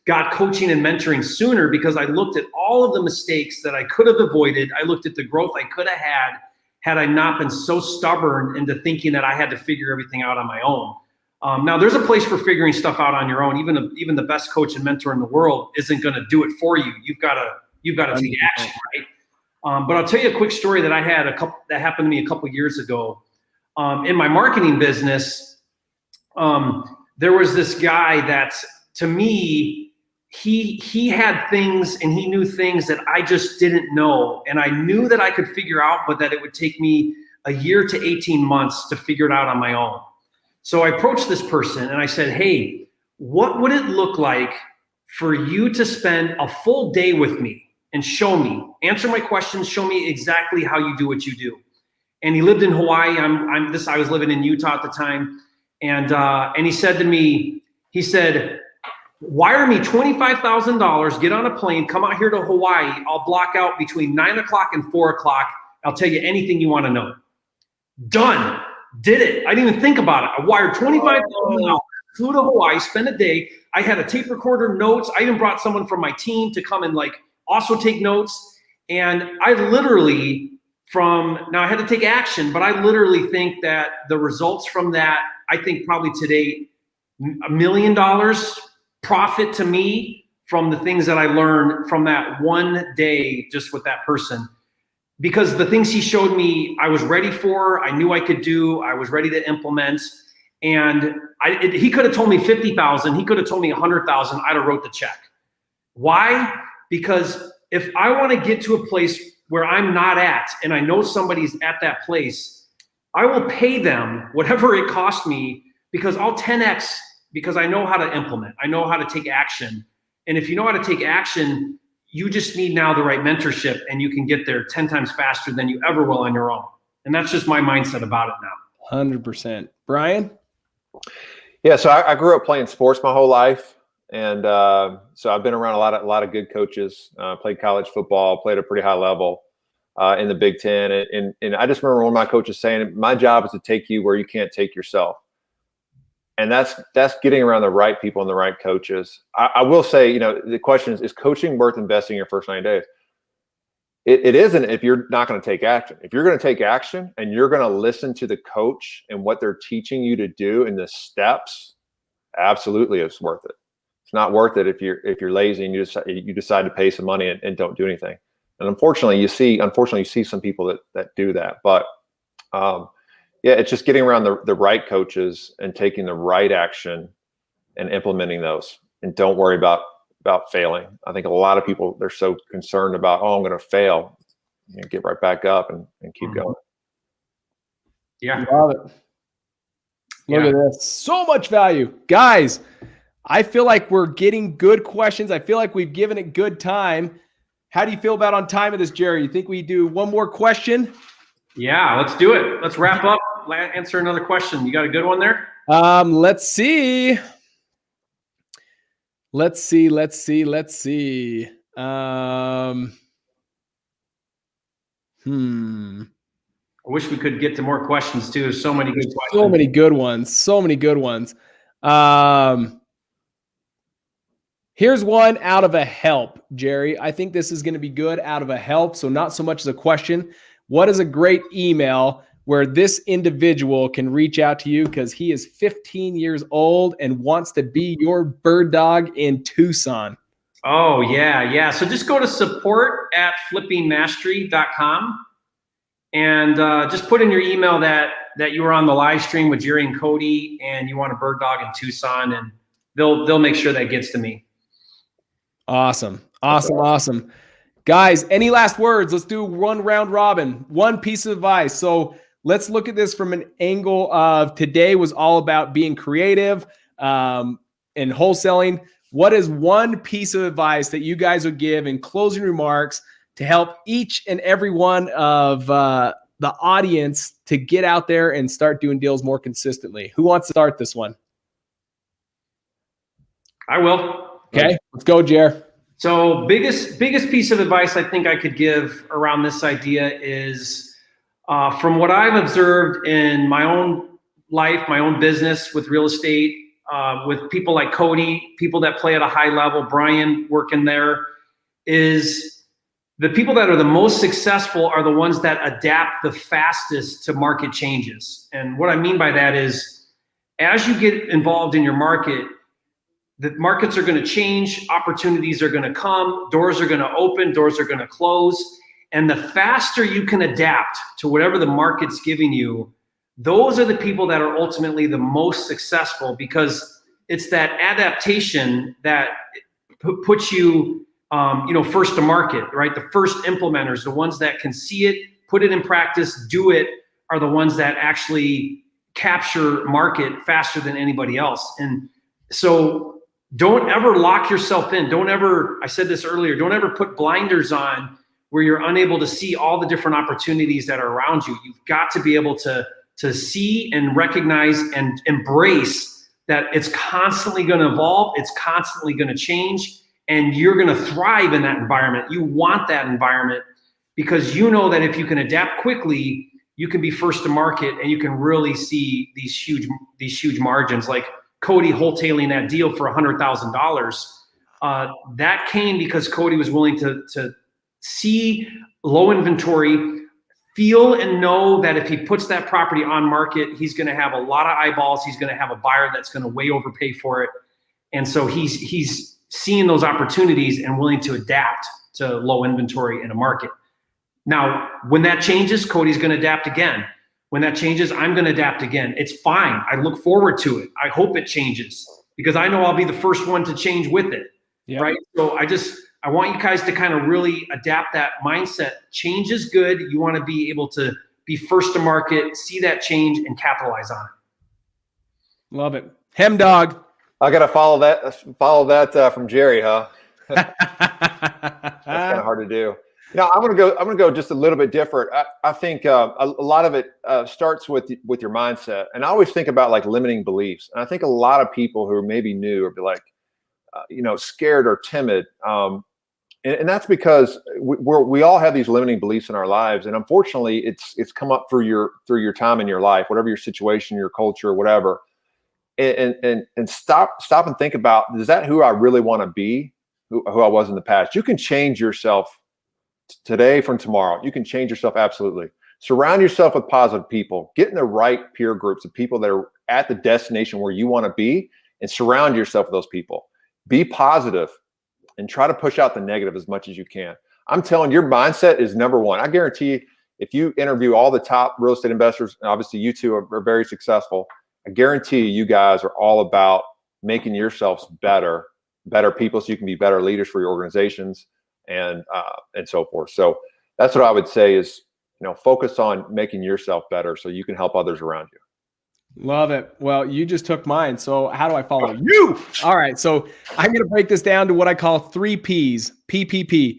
got coaching and mentoring sooner, because I looked at all of the mistakes that I could have avoided. I looked at the growth I could have had I not been so stubborn into thinking that I had to figure everything out on my own. Now, there's a place for figuring stuff out on your own. Even the best coach and mentor in the world isn't going to do it for you. You've got to take action, right? But I'll tell you a quick story that I had that happened to me a couple years ago. In my marketing business, there was this guy that, to me, he had things and he knew things that I just didn't know. And I knew that I could figure out, but that it would take me a year to 18 months to figure it out on my own. So I approached this person and I said, hey, what would it look like for you to spend a full day with me and show me, answer my questions, show me exactly how you do what you do? And he lived in Hawaii. I was living in Utah at the time. And he said to me, wire me $25,000, get on a plane, come out here to Hawaii. I'll block out between 9 o'clock and 4 o'clock. I'll tell you anything you want to know. Done. Did it. I didn't even think about it. I wired $25,000, flew to Hawaii, spent a day. I had a tape recorder, notes. I even brought someone from my team to come and also take notes. And I literally now I had to take action, but I literally think that the results from that, I think probably today, $1 million profit to me from the things that I learned from that one day just with that person. Because the things he showed me, I was ready for, I knew I could do, I was ready to implement. And he could have told me 50,000, he could have told me 100,000, I'd have wrote the check. Why? Because if I want to get to a place where I'm not at, and I know somebody's at that place, I will pay them whatever it cost me, because I'll 10X, because I know how to implement, I know how to take action. And if you know how to take action, you just need now the right mentorship, and you can get there 10 times faster than you ever will on your own. And that's just my mindset about it now. 100%. Brian? Yeah, so I grew up playing sports my whole life. And so I've been around a lot of good coaches, played college football, played at a pretty high level in the Big Ten. And I just remember one of my coaches saying, my job is to take you where you can't take yourself. And that's getting around the right people and the right coaches. I will say, you know, the question is coaching worth investing in your first 90 days? It isn't if you're not going to take action. If you're going to take action and you're going to listen to the coach and what they're teaching you to do and the steps, absolutely it's worth it. It's not worth it if you're lazy and you decide to pay some money and don't do anything. And unfortunately, you see some people that do that. But yeah, it's just getting around the right coaches and taking the right action and implementing those. And don't worry about failing. I think a lot of people, they're so concerned about, I'm going to fail. You know, get right back up and keep going. Yeah. Love it. Look at this. So much value. Guys, I feel like we're getting good questions. I feel like we've given it good time. How do you feel about on time of this, Jerry? You think we do one more question? Yeah, let's do it. Let's wrap up. Answer another question. You got a good one there? Let's see. I wish we could get to more questions too. So many good questions. So many good ones. Here's one out of a help, Jerry. I think this is going to be good out of a help. So not so much as a question. What is a great email where this individual can reach out to you because he is 15 years old and wants to be your bird dog in Tucson? Oh, yeah. So just go to support@flippingmastery.com and just put in your email that you were on the live stream with Jerry and Cody and you want a bird dog in Tucson, and they'll make sure that gets to me. Awesome. Guys, any last words? Let's do one round robin, one piece of advice. So let's look at this from an angle of today was all about being creative and wholesaling. What is one piece of advice that you guys would give in closing remarks to help each and every one of the audience to get out there and start doing deals more consistently? Who wants to start this one? I will. Okay, let's go, Jer. So biggest piece of advice I think I could give around this idea is from what I've observed in my own life, my own business with real estate, with people like Cody, people that play at a high level, Brian working there, is the people that are the most successful are the ones that adapt the fastest to market changes. And what I mean by that is as you get involved in your market, the markets are going to change, opportunities are going to come, doors are going to open, doors are going to close. And the faster you can adapt to whatever the market's giving you, those are the people that are ultimately the most successful, because it's that adaptation that puts you, first to market, right? The first implementers, the ones that can see it, put it in practice, do it, are the ones that actually capture market faster than anybody else. And so don't ever lock yourself in. I said this earlier, don't ever put blinders on where you're unable to see all the different opportunities that are around you. You've got to be able to see and recognize and embrace that it's constantly going to evolve. It's constantly going to change, and you're going to thrive in that environment. You want that environment because you know that if you can adapt quickly, you can be first to market and you can really see these huge margins. Like Cody wholesaling that deal for $100,000. That came because Cody was willing to see low inventory, feel and know that if he puts that property on market, he's going to have a lot of eyeballs. He's going to have a buyer that's going to way overpay for it. And so he's seeing those opportunities and willing to adapt to low inventory in a market. Now, when that changes, Cody's going to adapt again. When that changes, I'm going to adapt again. It's fine. I look forward to it. I hope it changes because I know I'll be the first one to change with it. Yep. Right. So I want you guys to kind of really adapt that mindset. Change is good. You want to be able to be first to market, see that change, and capitalize on it. Love it. Hem dog. I got to follow that from Jerry, huh? That's kind of hard to do. Now I'm gonna go just a little bit different. I think a lot of it starts with your mindset, and I always think about like limiting beliefs. And I think a lot of people who are maybe new or be like, scared or timid, and that's because we all have these limiting beliefs in our lives, and unfortunately, it's come up through your time in your life, whatever your situation, your culture, whatever. And stop and think about, is that who I really want to be? Who I was in the past? You can change yourself today from tomorrow. You can change yourself absolutely. Surround yourself with positive people. Get in the right peer groups of people that are at the destination where you want to be, and surround yourself with those people. Be positive and try to push out the negative as much as you can. I'm telling you, your mindset is number one. I guarantee you, if you interview all the top real estate investors, and obviously you two are very successful, I guarantee you guys are all about making yourselves better people so you can be better leaders for your organizations and so forth. So that's what I would say is, focus on making yourself better so you can help others around you. Love it. Well, you just took mine. So how do I follow you? All right. So I'm going to break this down to what I call 3 Ps, PPP.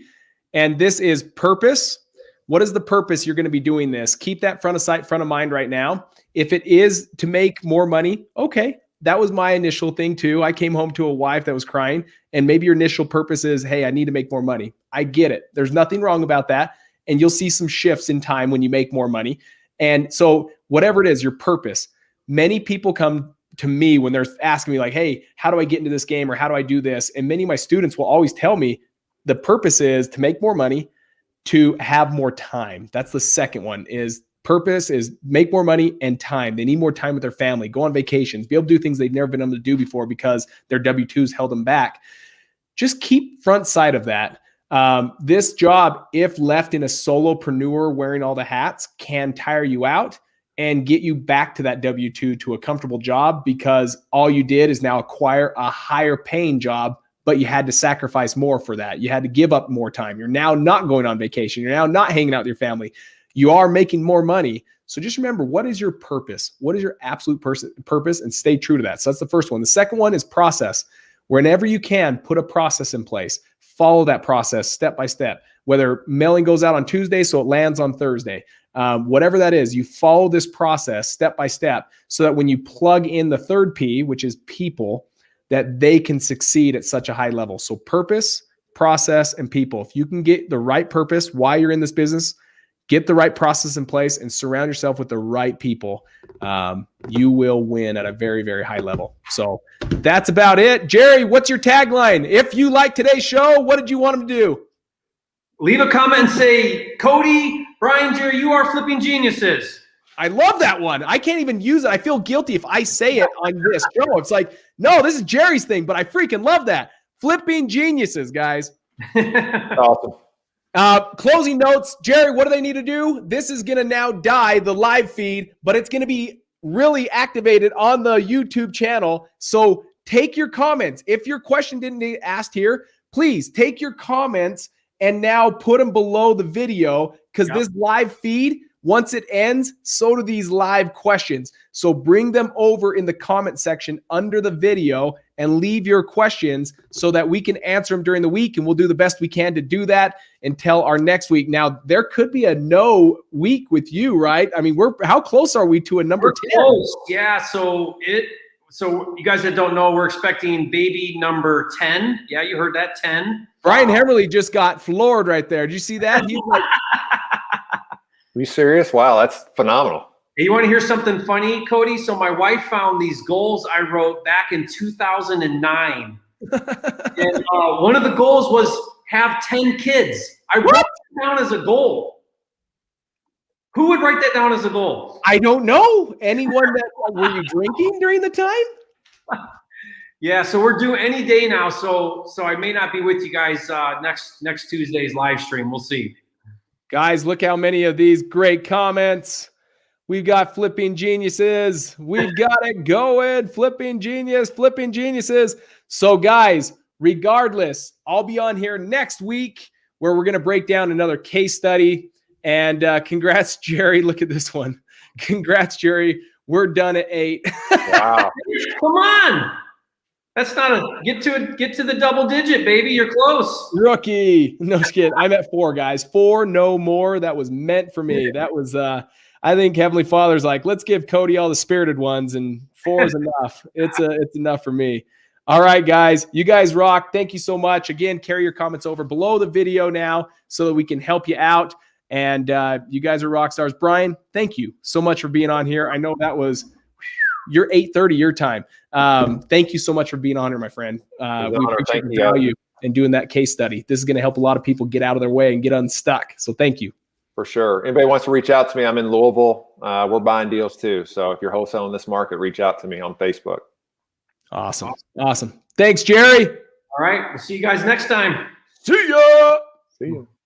And this is purpose. What is the purpose you're going to be doing this? Keep that front of mind right now. If it is to make more money, okay. That was my initial thing too. I came home to a wife that was crying, and maybe your initial purpose is, hey, I need to make more money. I get it. There's nothing wrong about that. And you'll see some shifts in time when you make more money. And so whatever it is, your purpose. Many people come to me when they're asking me like, hey, how do I get into this game, or how do I do this? And many of my students will always tell me the purpose is to make more money, to have more time. That's the second one. Is purpose is make more money and time. They need more time with their family, go on vacations, be able to do things they've never been able to do before because their W-2s held them back. Just keep front side of that. This job, if left in a solopreneur wearing all the hats, can tire you out and get you back to that W-2 to a comfortable job, because all you did is now acquire a higher paying job, but you had to sacrifice more for that. You had to give up more time. You're now not going on vacation. You're now not hanging out with your family. You are making more money. So just remember, what is your purpose? What is your absolute purpose? And stay true to that. So that's the first one. The second one is process. Whenever you can, put a process in place. Follow that process step by step. Whether mailing goes out on Tuesday so it lands on Thursday, whatever that is, you follow this process step by step so that when you plug in the third P, which is people, that they can succeed at such a high level. So purpose, process, and people. If you can get the right purpose, why you're in this business, get the right process in place, and surround yourself with the right people, you will win at a very, very high level. So that's about it. Jerry, what's your tagline? If you like today's show, what did you want them to do? Leave a comment and say, Cody, Brian, Jerry, you are flipping geniuses. I love that one. I can't even use it. I feel guilty if I say it on this show. It's like, no, this is Jerry's thing, but I freaking love that. Flipping geniuses, guys. Awesome. Closing notes. Jerry, what do they need to do? This is going to now die, the live feed, but it's going to be really activated on the YouTube channel. So take your comments. If your question didn't get asked here, please take your comments and now put them below the video, because this live feed, once it ends, so do these live questions. So bring them over in the comment section under the video and leave your questions so that we can answer them during the week, and we'll do the best we can to do that until our next week. Now, there could be a no week with you, right? I mean, how close are we to a number 10? Close. Yeah, so you guys that don't know, we're expecting baby number 10. Yeah, you heard that, 10. Brian Hemmerly just got floored right there. Did you see that? He's like, are you serious? Wow, that's phenomenal. Hey, you want to hear something funny, Cody? So my wife found these goals I wrote back in 2009. And one of the goals was have 10 kids. I wrote it down as a goal. Who would write that down as a goal? I don't know. Anyone that were you drinking during the time? Yeah, so we're doing any day now. So I may not be with you guys next Tuesday's live stream. We'll see. Guys, look how many of these great comments. We've got flipping geniuses. We've got it going. Flipping geniuses. So guys, regardless, I'll be on here next week where we're going to break down another case study. And congrats, Jerry. Look at this one. Congrats, Jerry. We're done at 8. Wow. Come on. That's not a get to the double digit, baby. You're close. Rookie. No, just kidding. I'm at 4, guys. 4, no more. That was meant for me. That was I think Heavenly Father's like, let's give Cody all the spirited ones, and 4 is enough. It's enough for me. All right, guys. You guys rock. Thank you so much. Again, carry your comments over below the video now so that we can help you out. And you guys are rock stars. Brian, thank you so much for being on here. I know that was your 8:30 your time. Thank you so much for being on here, my friend. We appreciate the value in doing that case study. This is going to help a lot of people get out of their way and get unstuck. So thank you. For sure. Anybody wants to reach out to me, I'm in Louisville. We're buying deals too. So if you're wholesaling this market, reach out to me on Facebook. Awesome. Thanks, Jerry. All right. We'll see you guys next time. See ya. See you.